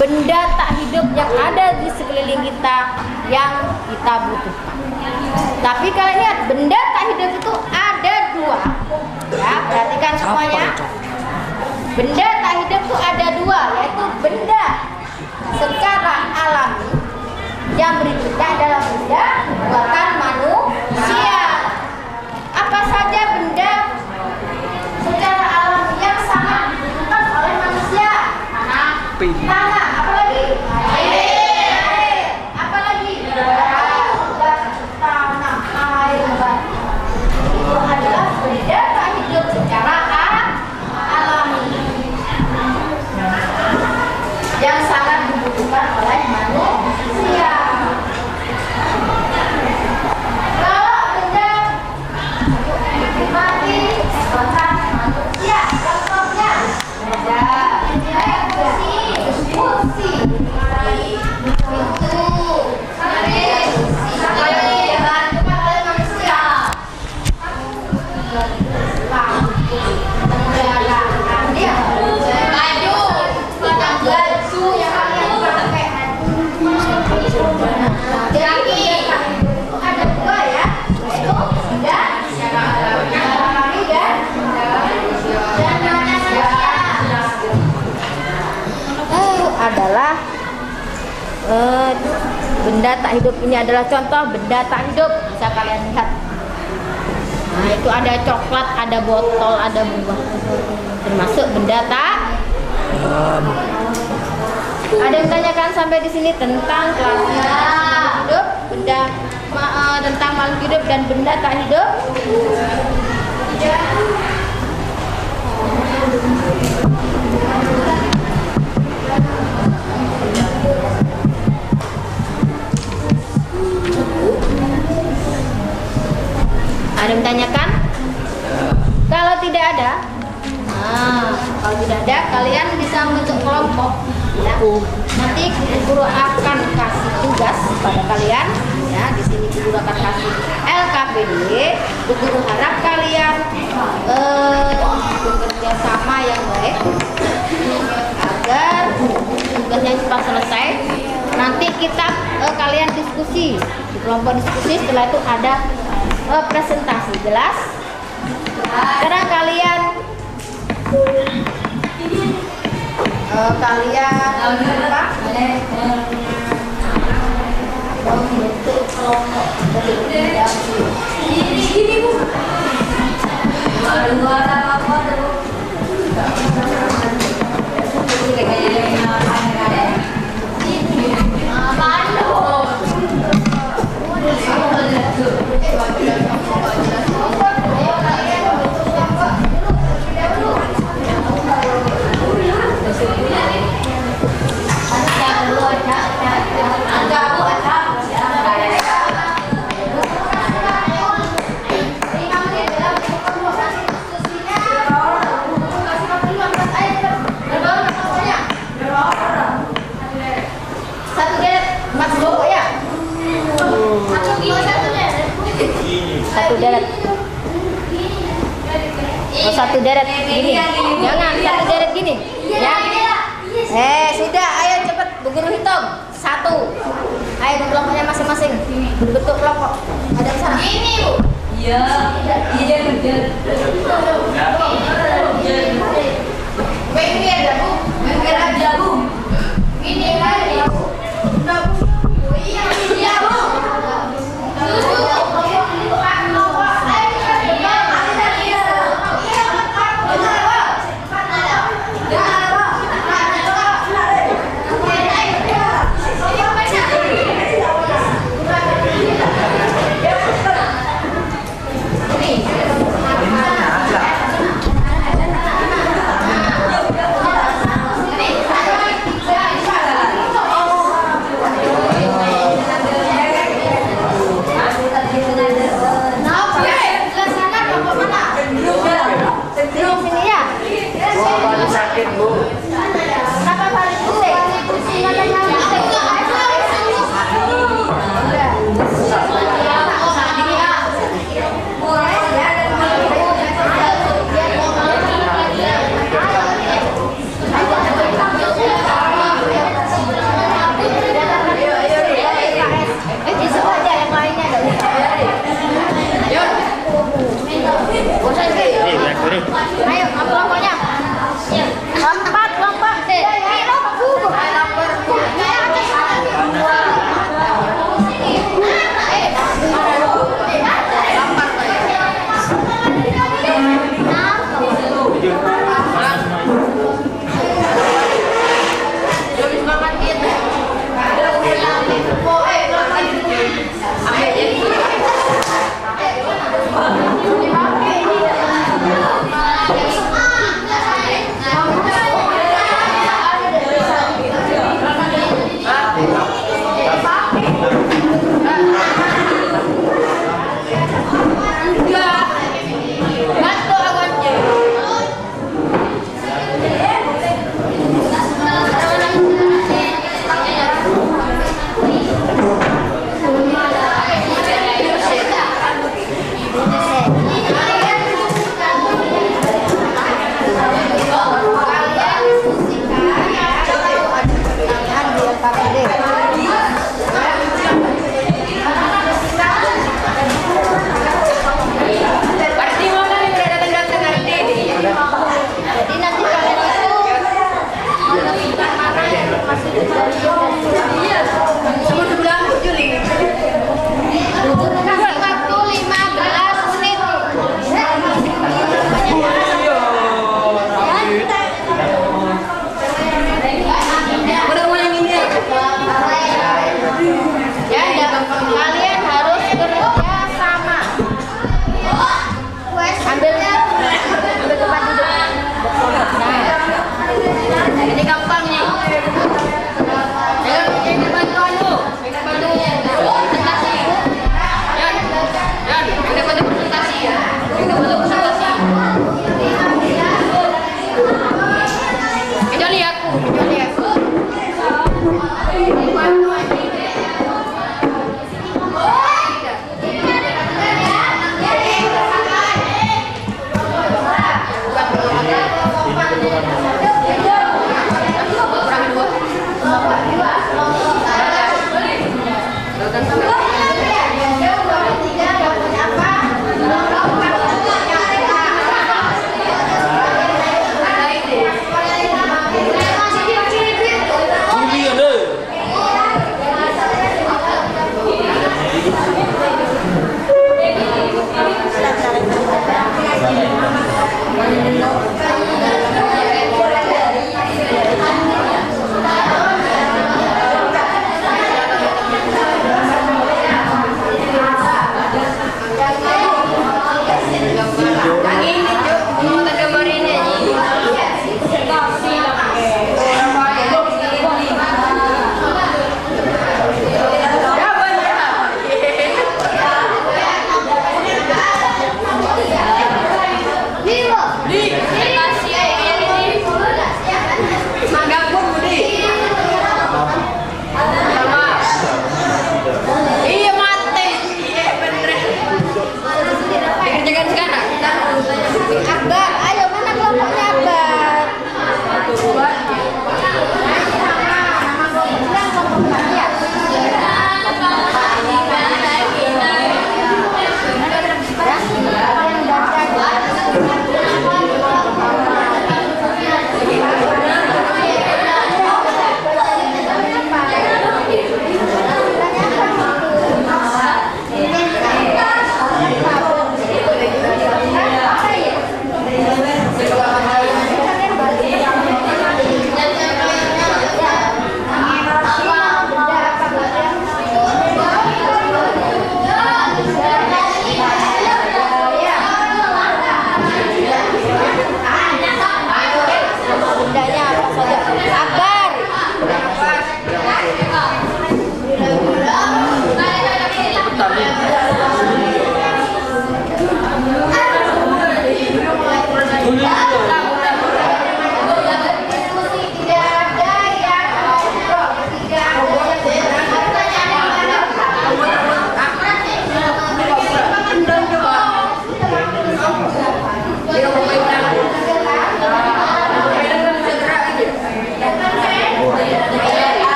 benda tak hidup yang ada di sekeliling kita yang kita butuhkan. Tapi kalian lihat, benda tak hidup itu ada dua. Ya, perhatikan semuanya. Benda tak hidup itu ada dua, yaitu benda secara alami. Yang berikutnya adalah benda buatan manusia. Apa saja benda secara alami yang sangat dibutuhkan oleh manusia? Tanah, apa lagi? Air. Apa lagi? Tanah, air, benda tak hidup ini adalah contoh benda tak hidup, bisa kalian lihat. Nah, itu ada coklat, ada botol, ada buah, termasuk benda tak. Ada yang tanyakan sampai di sini tentang kelasnya makhluk hidup, benda tentang makhluk hidup dan benda tak hidup? Ada yang tanyakan? Kalau tidak ada, kalau tidak ada, kalian bisa membentuk kelompok. Ya. Nanti guru akan kasih tugas pada kalian. Ya, di sini guru akan kasih LKPD. Guru harap kalian bekerja sama yang baik agar tugasnya cepat selesai. Nanti kita kalian diskusi di kelompok diskusi. Setelah itu ada presentasi, jelas? Sekarang kalian apa? Membentuk kelompok satu deret. Oh, satu deret gini. Jangan satu deret gini. Ya. Sudah, ayo cepat Bu Guru hitung. 1. Ayo kelompoknya masing-masing. Bentuk kelompok. Ada di sana. Ini, Bu. Iya. Iya, betul. Ini ada, Bu. Ini ada, Bu. Ini ada, Bu. Iya, Bu.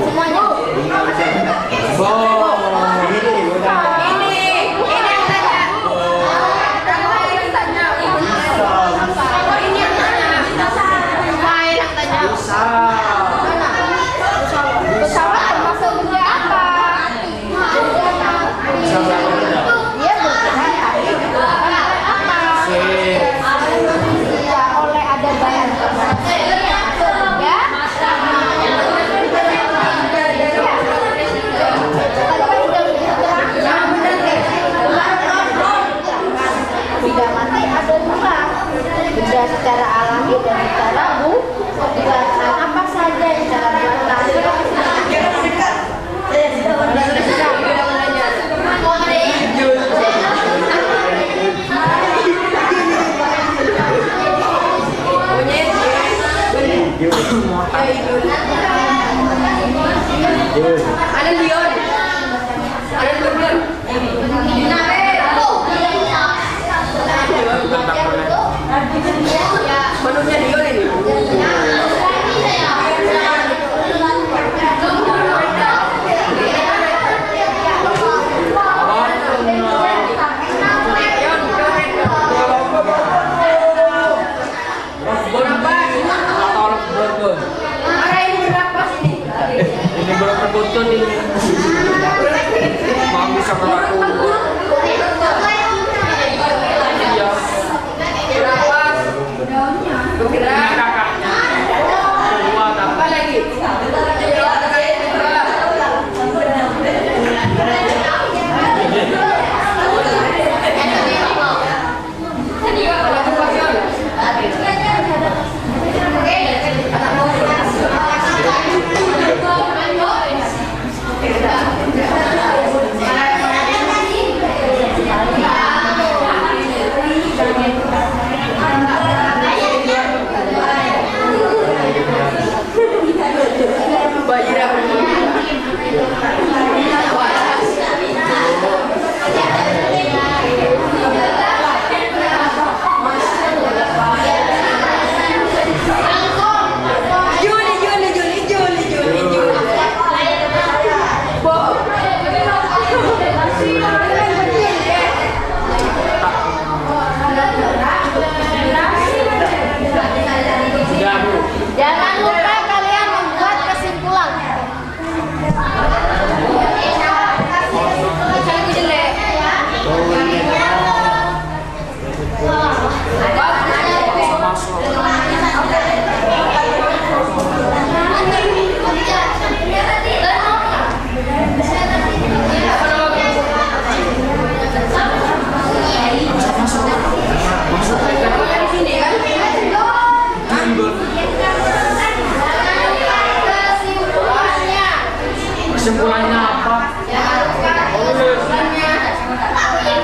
semuanya. Pesawat termasuk benda apa? Dia bergerak tapi apa? Ya, oleh ada bahan ya. Benda mati ada dua, benda secara alami dan secara buatan. Apa saja yang secara buatan? Ada lion. Ada lion. Menunya lion ini. Ini berapa botol ini? Mami sama aku. Iya. Ini kakaknya. Kedua apa lagi? Jangan lupa kalian membuat kesimpulan. Kesimpulannya apa? Jangan lupa kesimpulannya ya. Kalian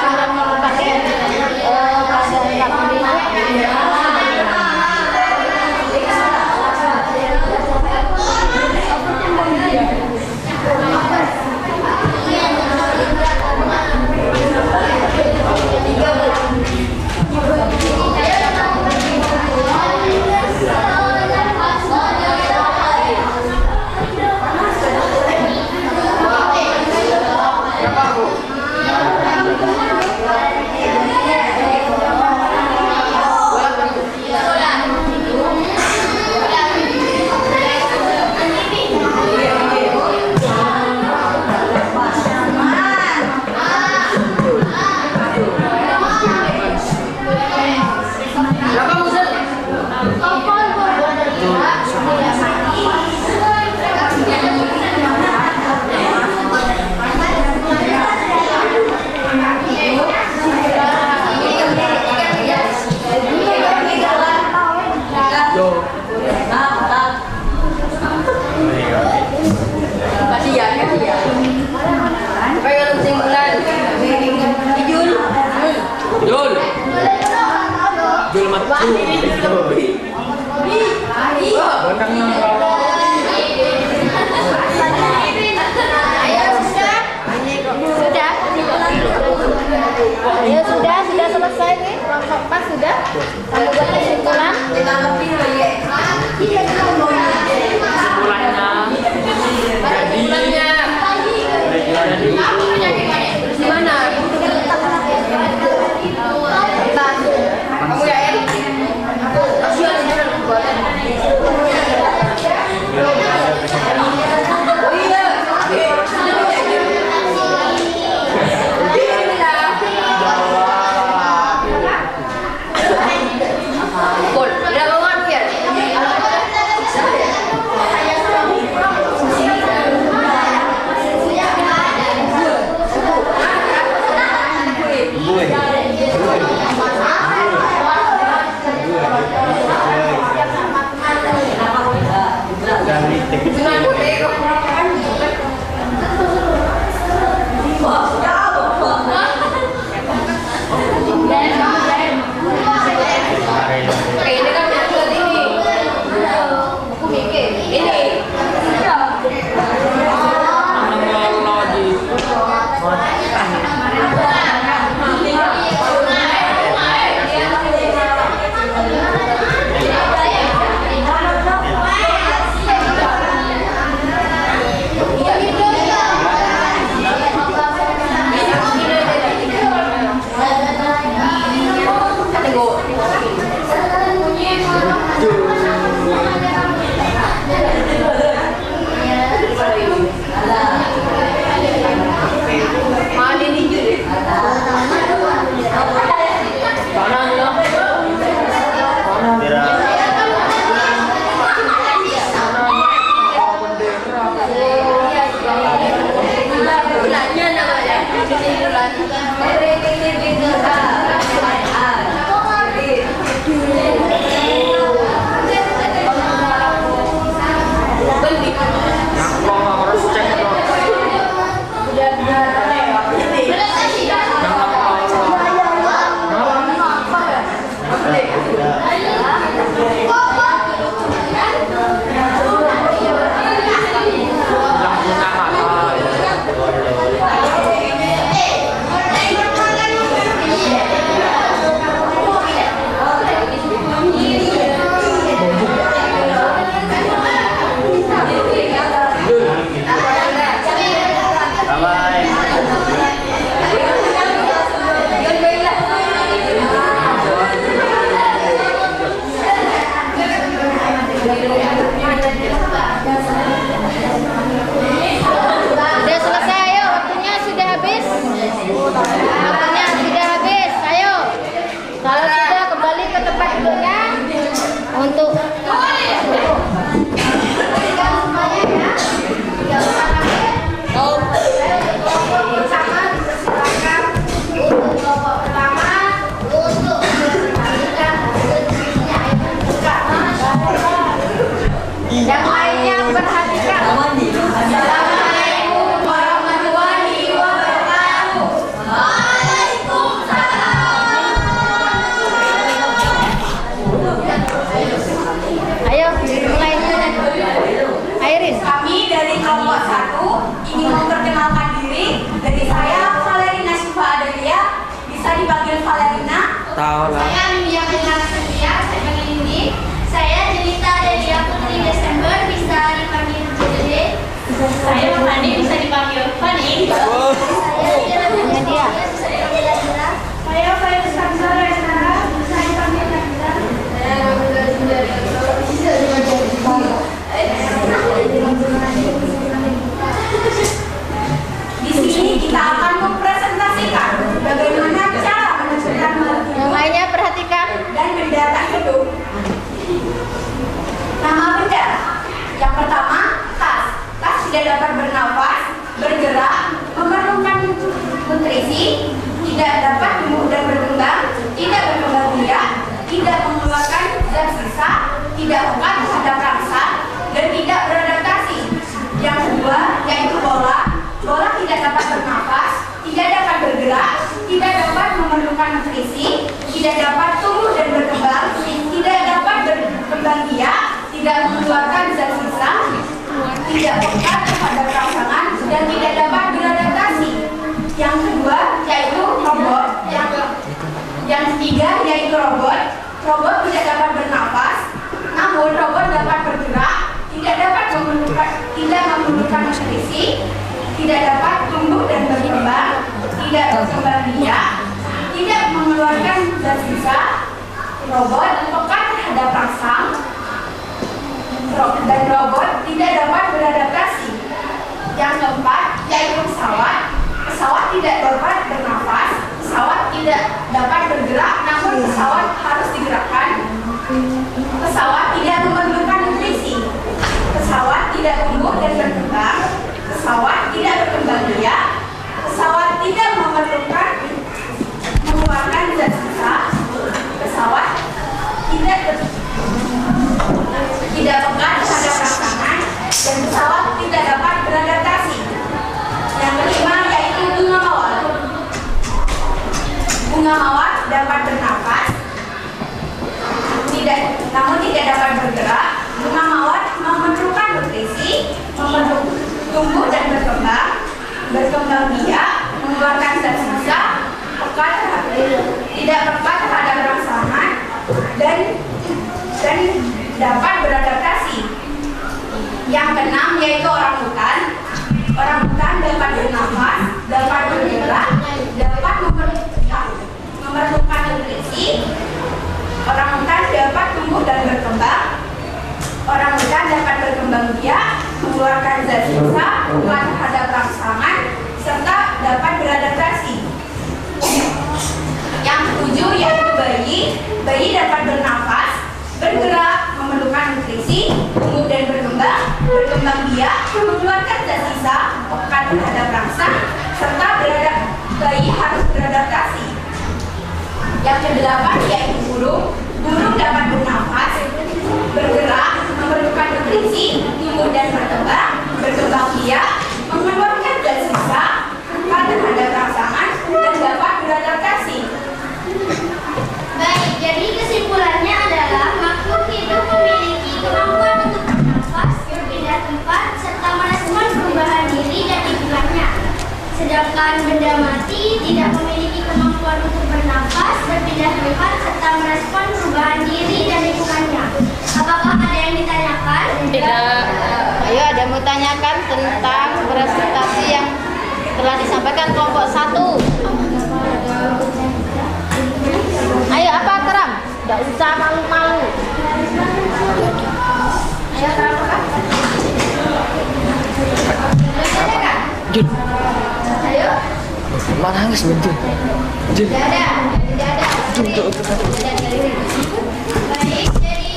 melakukan pada Sudah selesai, ayo. Waktunya sudah habis. Waktunya sudah habis. Ayo. Kalau sudah kembali ke tempat duduknya untuk semuanya ya. Tidak usah kaget. Sama dipersilakan untuk kelompok pertama untuk memperhatikan hasilnya yang lainnya perhatikan. Assalamualaikum warahmatullahi wabarakatuh. Ayo mulai. Airin. Kami dari kelompok 1 ingin memperkenalkan diri. Dari saya Valerina Syifa Adelia, bisa dipanggil Valerina. Tahu lah. Saya Mia Benar Setia, saya panggil ini. Saya Jelita Delia Putri Desember, bisa dipanggil Dede. Saya Fani, bisa dipanggil Fani. Hanya dia. Saya Faya Samsa Renara, bisa dipanggil Nabila. Di sini kita akan mempresentasikan bagaimana cara menentukan Yang lainnya perhatikan. dan mendata hidup. Nama benda. Yang pertama, tas. Tas tidak dapat bernafas, bergerak, memerlukan nutrisi, tidak dapat tumbuh dan berkembang, tidak berkembang biak, tidak mengeluarkan zat sisa, tidak pekat terhadap rasa, dan tidak beradaptasi. Yang kedua, yaitu bola. Bola tidak dapat bernafas, tidak dapat bergerak, tidak dapat memerlukan nutrisi, tidak dapat tumbuh dan berkembang, tidak dapat berkembang biak, tidak mengeluarkan zat sisa, tidak pekat terhadap rangsangan, dan tidak dapat beradaptasi. Yang kedua yaitu robot. Yang ketiga yaitu robot. Robot tidak dapat bernafas, namun robot dapat bergerak, tidak memerlukan nutrisi, tidak dapat tumbuh dan berkembang, tidak berkembang biak, tidak mengeluarkan zat sisa. Robot pekat terhadap rangsang, dan robot tidak dapat beradaptasi. Yang keempat yaitu pesawat. Pesawat tidak dapat bernafas, pesawat tidak dapat bergerak, namun pesawat harus digerakkan. Pesawat tidak memerlukan nutrisi, pesawat tidak tumbuh dan berkembang, pesawat tidak berkembang biak, pesawat tidak memerlukan mengeluarkan zat sisa, pesawat tidak pekat terhadap rangsangan, dan pesawat tidak dapat beradaptasi. Yang kelima yaitu bunga mawar. Bunga mawar dapat bernafas, namun tidak dapat bergerak. Bunga mawar memerlukan nutrisi, tumbuh dan berkembang biak, mengeluarkan zat sisa, tidak pekat terhadap rangsangan, dan dapat beradaptasi. Yang keenam yaitu orangutan. Orangutan dapat bernafas, dapat bergerak, dapat memerlukan nutrisi. Orangutan dapat tumbuh dan berkembang. Orangutan dapat berkembang biak, mengeluarkan zat sisa, pekat terhadap rangsangan, serta dapat beradaptasi. Yang ketujuh yaitu bayi. Bayi dapat bernafas, bergerak, memerlukan nutrisi, tumbuh dan berkembang biak, mengeluarkan zat sisa, pekat terhadap rangsang, serta bayi harus beradaptasi. Yang kedelapan yaitu burung. Burung dapat bernafas, bergerak, memerlukan nutrisi, tumbuh dan berkembang biak, mengeluarkan zat sisa, pekat terhadap rangsangan, dan dapat beradaptasi. Baik, jadi kesimpulannya adalah makhluk hidup memiliki kemampuan untuk bernafas, berpindah tempat, serta merespon perubahan diri dan lingkungannya. Sedangkan benda mati tidak memiliki kemampuan untuk bernafas, berpindah tempat, serta merespon perubahan diri dan lingkungannya. Apakah ada yang ditanyakan? Tidak. Ayo, ada yang mau tanyakan tentang presentasi yang telah disampaikan kelompok 1. Ayo, apa Keram? Tidak usah malu-malu. Ayo, Jun. Ayo. Mak nangis Jun. Jun. Tidak ada. Jun. Baik, jadi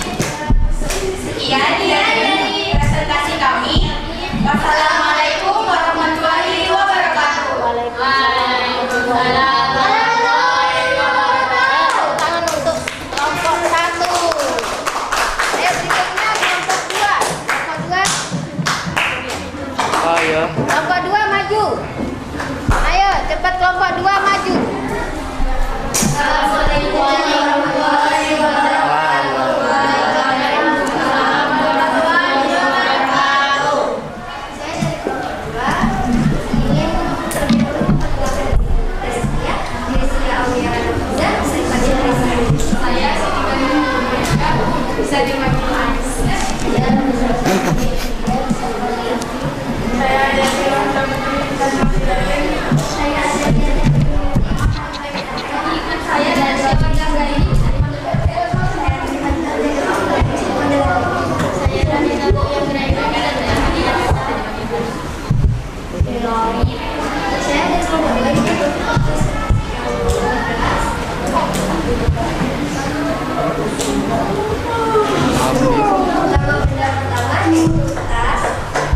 sekian dari presentasi kami. Wassalamualaikum warahmatullahi wabarakatuh. Waalaikumsalam. Tangan untuk kelompok 1. Ayo berikutnya kelompok 2. Ayo. Kelompok 2 maju. Ayo cepat kelompok 2 maju. Assalamualaikum warahmatullahi wabarakatuh.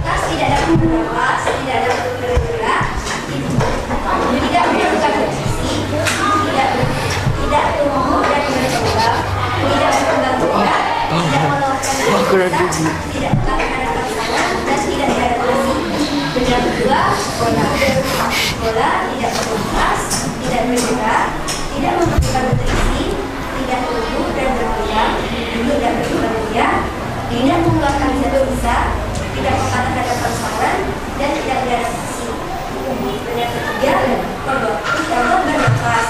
Tas tidak dapat bernafas, tidak dapat bergerak, tidak melakukan posisi, tidak tumbuh dan berkembang, tidak berkembang biak, tidak melakukan aktivitas, tidak melakukan pasangan dan tidak beradaptasi. Benda kedua, bola tidak bernafas, tidak bergerak, tidak melakukan nutrisi, tidak tumbuh dan berkembang, tidak berkembang biak, tidak mengeluarkan zat sisa, tidak peka terhadap pasangan dan tidak beradaptasi. Benda ketiga, tidak bernafas,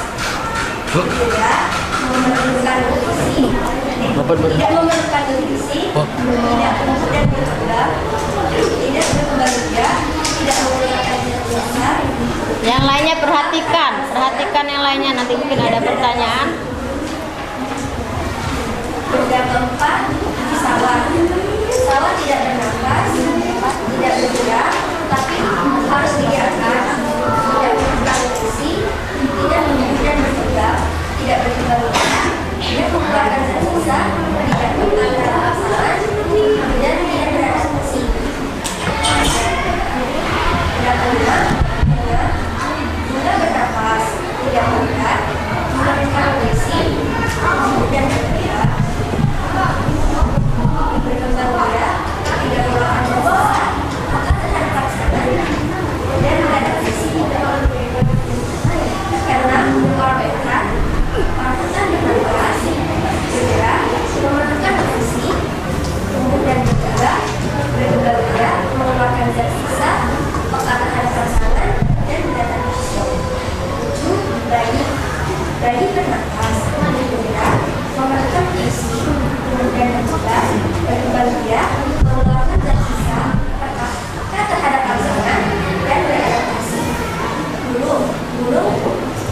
tidak memerlukan nutrisi, tidak memerlukan nutrisi, tidak tumbuh dan berkembang, tidak berkembang biak, tidak mengeluarkan zat sisa. Yang lainnya perhatikan yang lainnya, nanti mungkin ada pertanyaan. Benda keempat, pesawat tidak bernafas, tidak bergerak, tapi harus digerakkan, tidak melakukan nutrisi, tidak menumbuh dan berkembang, tidak berkembang biak, tidak mengeluarkan zat sisa, tidak mengeluarkan pasangan, dan tidak beradaptasi. Benda kelima, bunga bernafas, tidak bergerak, melakukan nutrisi, dan bergerak, berkembang biak, tidak melakukan zat sisa, maka terhadap pasangan dan beradaptasi. Karena mengorbankan, parutan bernafas, bergerak, memerlukan nutrisi, tumbuh dan bergerak, berkembang biak, mengeluarkan zat sisa, maka terhadap pasangan dan beradaptasi. 7. Bayi bernafas, bergerak, memerlukan nutrisi, tumbuh dan bergerak, berkembang biak, mengeluarkan zat sisa, maka terhadap pasangan dan beradaptasi. Burung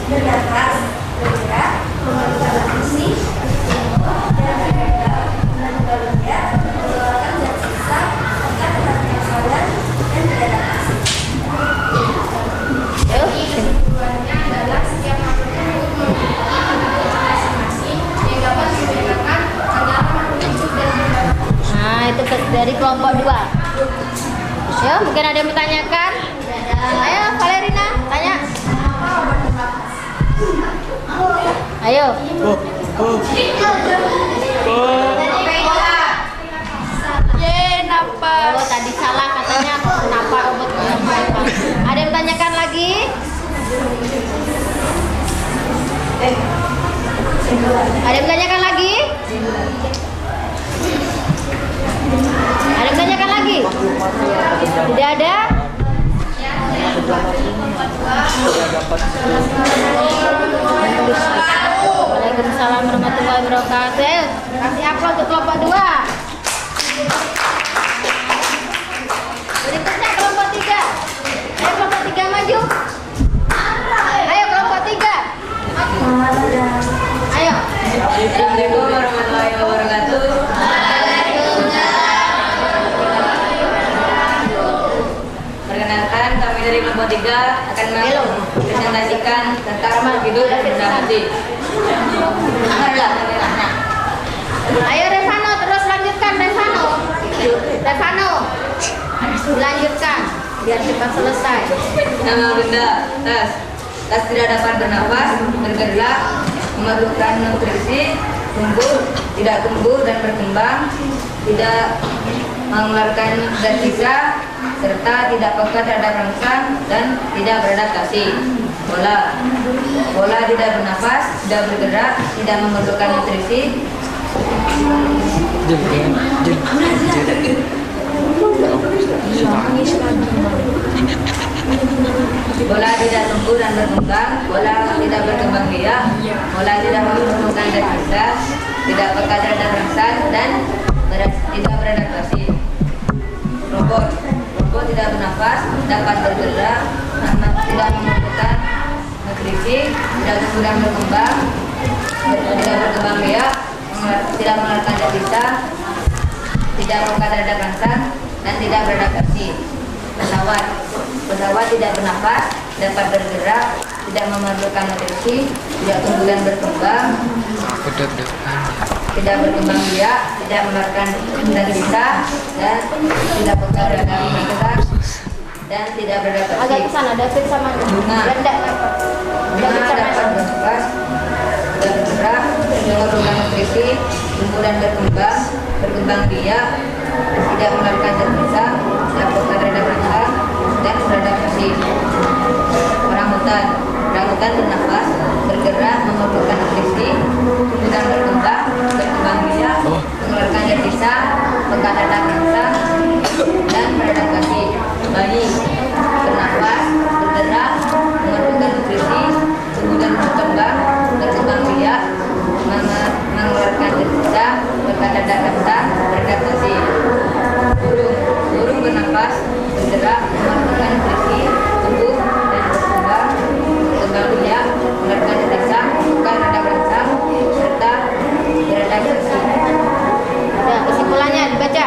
bernafas, bergerak, memerlukan nutrisi, tumbuh dan berkembang, berkembang biak, mengeluarkan zat sisa, maka terhadap pasangan dan beradaptasi. Kesimpulannya adalah setiap makhluk memiliki masing-masing yang dapat dibedakan antara makhluk hidup dan benda mati. Nah, itu dari kelompok 2. Yo, mungkin ada yang bertanyakan? Ayo, Valerina, tanya. Ayo. Oh, tadi salah katanya kenapa obat kenapa. Ada yang bertanyakan lagi? Ada yang bertanyakan lagi? Ada yang bertanyakan lagi? Tidak ada? Waalaikumsalam warahmatullahi wabarakatuh. Kasih aplaus untuk kelompok 2. Berikutnya kelompok 3. Ayo kelompok 3 maju. Ayo kelompok 3. Ayo. Assalamualaikum warahmatullahi wabarakatuh. Perkenalkan, kami dari kelompok 3 akan mempresentasikan tentang makhluk hidup dan benda mati. Ayo Revano, terus lanjutkan Revano. Revano, lanjutkan biar cepat selesai. Nama benda, tas. Tas tidak dapat bernafas, bergerak, memerlukan nutrisi, tumbuh, tidak tumbuh dan berkembang, tidak mengeluarkan zat sisa, serta tidak peka terhadap rangsang dan tidak beradaptasi. Bola. Bola tidak bernafas, tidak bergerak, tidak memerlukan nutrisi, bola tidak tumbuh dan berkembang, bola tidak berkembang biak, bola tidak memerlukan zat sisa, tidak peka terhadap rangsang dan tidak beradaptasi. Robot. Robot tidak bernafas, dapat bergerak, tidak memerlukan nutrisi, tidak tumbuh dan berkembang, tidak berkembang biak, tidak mengeluarkan zat sisa, tidak peka terhadap rangsang dan tidak beradaptasi. Pesawat. Pesawat tidak bernafas, dapat bergerak, tidak memerlukan nutrisi, tidak tumbuh dan berkembang, tidak berkembang biak, tidak mengeluarkan zat sisa dan tidak peka terhadap rangsang dan tidak beradaptasi. Agak ke sana, David sama Brenda. Dapat bernafas, bergerak, memerlukan nutrisi, tumbuh dan berkembang, berkembang biak, tidak mengeluarkan zat sisa, tidak peka terhadap rangsang dan beradaptasi. Orangutan. Orangutan bernafas, bergerak, memerlukan nutrisi, tumbuh dan berkembang, berkembang biak, mengeluarkan zat sisa, peka terhadap rangsang dan beradaptasi. Bayi. Bernafas, bergerak, memerlukan nutrisi, tumbuh dan berkembang, berkembang biak, mengeluarkan zat sisa, peka terhadap rangsang, beradaptasi. Burung. Burung bernafas, bergerak, memerlukan nutrisi, tumbuh dan berkembang, berkembang biak, mengeluarkan zat sisa, peka terhadap rangsang serta beradaptasi. Udah, kesimpulannya dibaca.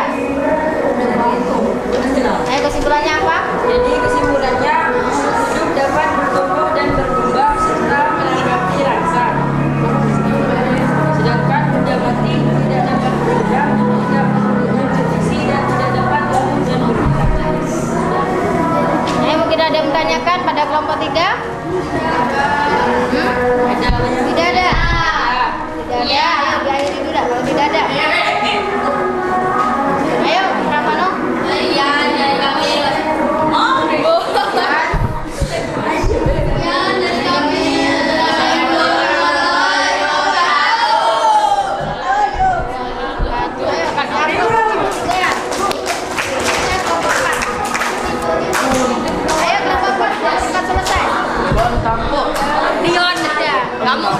Ayo kesimpulannya apa? Jadi kesimpulannya, hidup dapat bertumbuh dan berkembang serta melengkapi rangsang. Sedangkan benda mati tidak dapat bergerak, tidak memerlukan nutrisi dan tidak dapat tumbuh dan berkembang. Ayo mungkin ada yang menanyakan pada kelompok 3? Tidak ada. Tidak ada. Ayo diakhiri dulu dah kalau tidak ada. Ayo, Ramano. Ayo kelompok 4 biar cepat selesai. Dion ada. Kamu.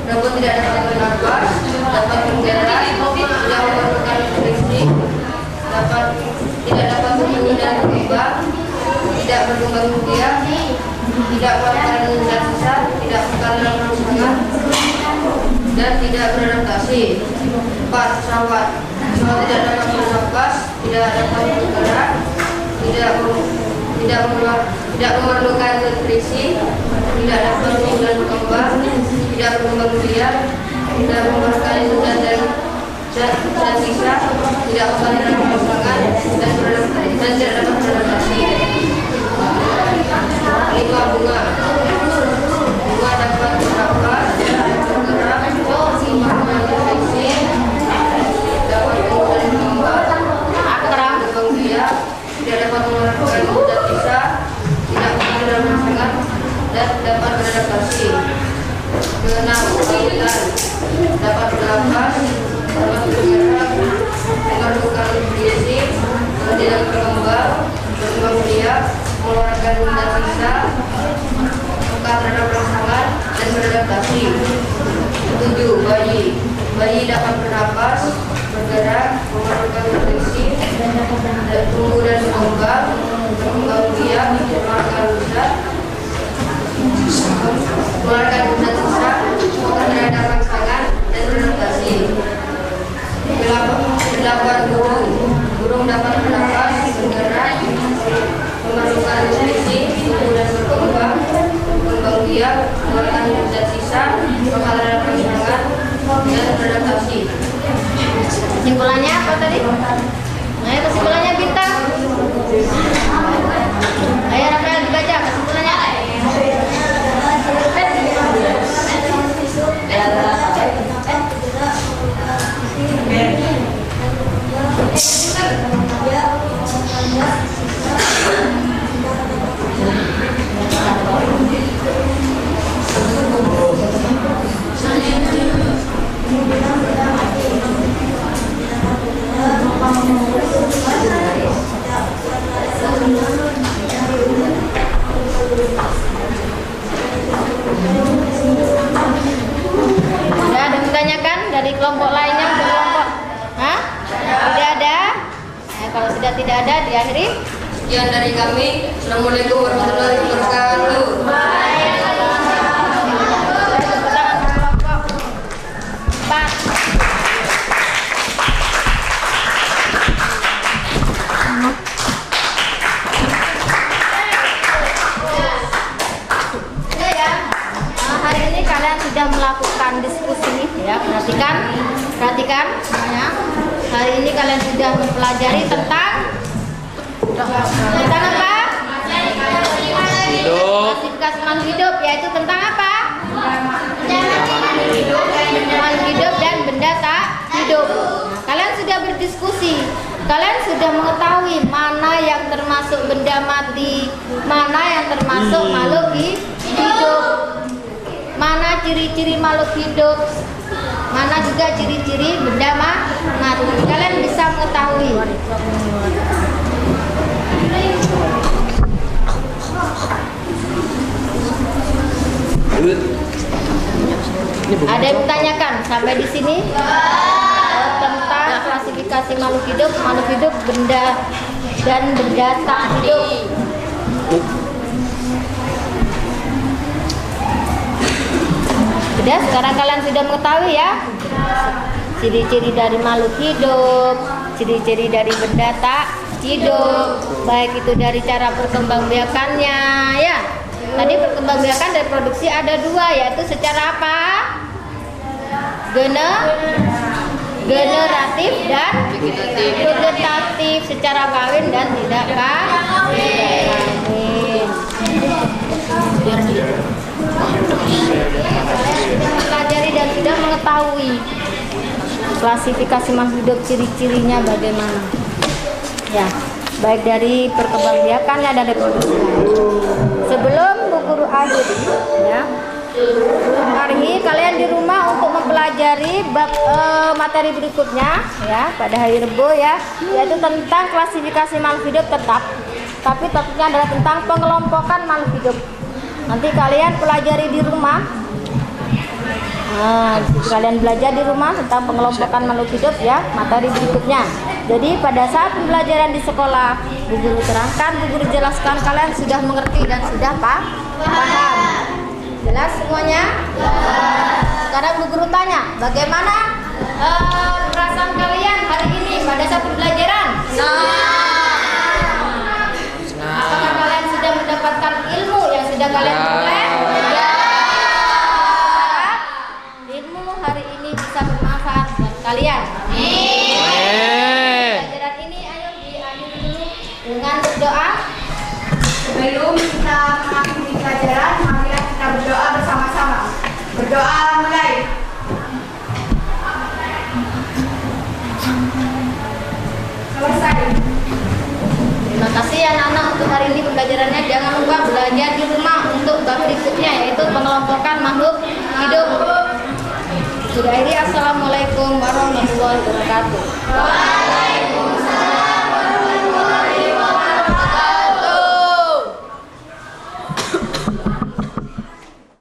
Robot tidak dapat bernafas, dapat bergerak, tidak memerlukan nutrisi, tidak dapat tumbuh dan berkembang, tidak berkembang biak, tidak melakukan zat sisa, tidak melakukan rangsangan, dan tidak beradaptasi. 4. Pesawat. Pesawat tidak dapat bernafas, tidak dapat bergerak, tidak memerlukan nutrisi, tidak dapat tumbuh dan berkembang, tidak berkembang biak, tidak memerlukan zat sisa, tidak melakukan rangsangan dan tidak dapat beradaptasi. 5. Bunga. Bunga dapat bernafas, bergerak, memerlukan nutrisi, dapat tumbuh dan berkembang, berkembang biak, mengeluarkan zat sisa, terhadap rangsangan dan beradaptasi. Belapan burung dapat bernafas, bergerak, memerlukan nutrisi, tumbuh dan berkembang biak, mengeluarkan zat sisa, terhadap rangsangan dan beradaptasi. Kesimpulannya apa tadi? Nah, kesimpulannya Bintang. Ayo Rafael dibaca kesimpulannya. Sudah ada yang ditanyakan dari kelompok lainnya untuk kelompok? Hah? Tidak ada? Nah, kalau sudah tidak ada, diakhiri. Sekian dari kami. Assalamualaikum warahmatullahi wabarakatuh. Hari ini kalian sudah melakukan diskusi ya, perhatikan semuanya. Hari ini kalian sudah mempelajari tentang apa? Klasifikasi makhluk hidup, yaitu tentang apa? Makhluk hidup dan benda tak hidup. Nah, kalian sudah berdiskusi. Kalian sudah mengetahui mana yang termasuk benda mati, mana yang termasuk makhluk hidup. Mana ciri-ciri makhluk hidup, mana juga ciri-ciri benda mati. Kalian bisa mengetahui. Ada yang bertanyakan sampai di sini tentang klasifikasi makhluk hidup, benda dan benda tak hidup. Sudah, sekarang kalian sudah mengetahui ya ciri-ciri dari makhluk hidup, ciri-ciri dari benda tak hidup, baik itu dari cara perkembangbiakannya ya. Tadi perkembangbiakan dari produksi ada dua, yaitu secara apa? Generatif dan vegetatif, secara kawin dan tidak kawin. Pelajari dan sudah mengetahui klasifikasi makhluk hidup, ciri-cirinya bagaimana ya, baik dari perkembangbiakannya dan reproduksi. Sebelum Bu Guru akhiri ya, hari ini kalian di rumah untuk mempelajari bab materi berikutnya ya, pada hari Rebo ya, yaitu tentang klasifikasi makhluk hidup tetap, tapi topiknya adalah tentang pengelompokan makhluk hidup. Nanti kalian pelajari di rumah. Kalian belajar di rumah tentang pengelompokan makhluk hidup ya, materi berikutnya. Jadi pada saat pembelajaran di sekolah, Bu Guru terangkan, Bu Guru jelaskan, kalian sudah mengerti dan sudah paham. Jelas semuanya? Sekarang Bu Guru tanya, bagaimana perasaan kalian hari ini pada saat pembelajaran? Apakah kalian sudah mendapatkan ilmu yang sudah kalian peroleh? Ilmu hari ini bisa bermanfaat buat kalian. Pelajaran ini ayo diakhiri dulu dengan berdoa. Sebelum kita mengakhiri pelajaran, marilah kita berdoa bersama-sama. Berdoa mulai. Selesai. Terima kasih anak-anak untuk hari ini pembelajarannya. Jangan lupa belajar di rumah untuk bab berikutnya, yaitu pengelompokan makhluk hidup. Sudah ini, assalamualaikum warahmatullahi wabarakatuh.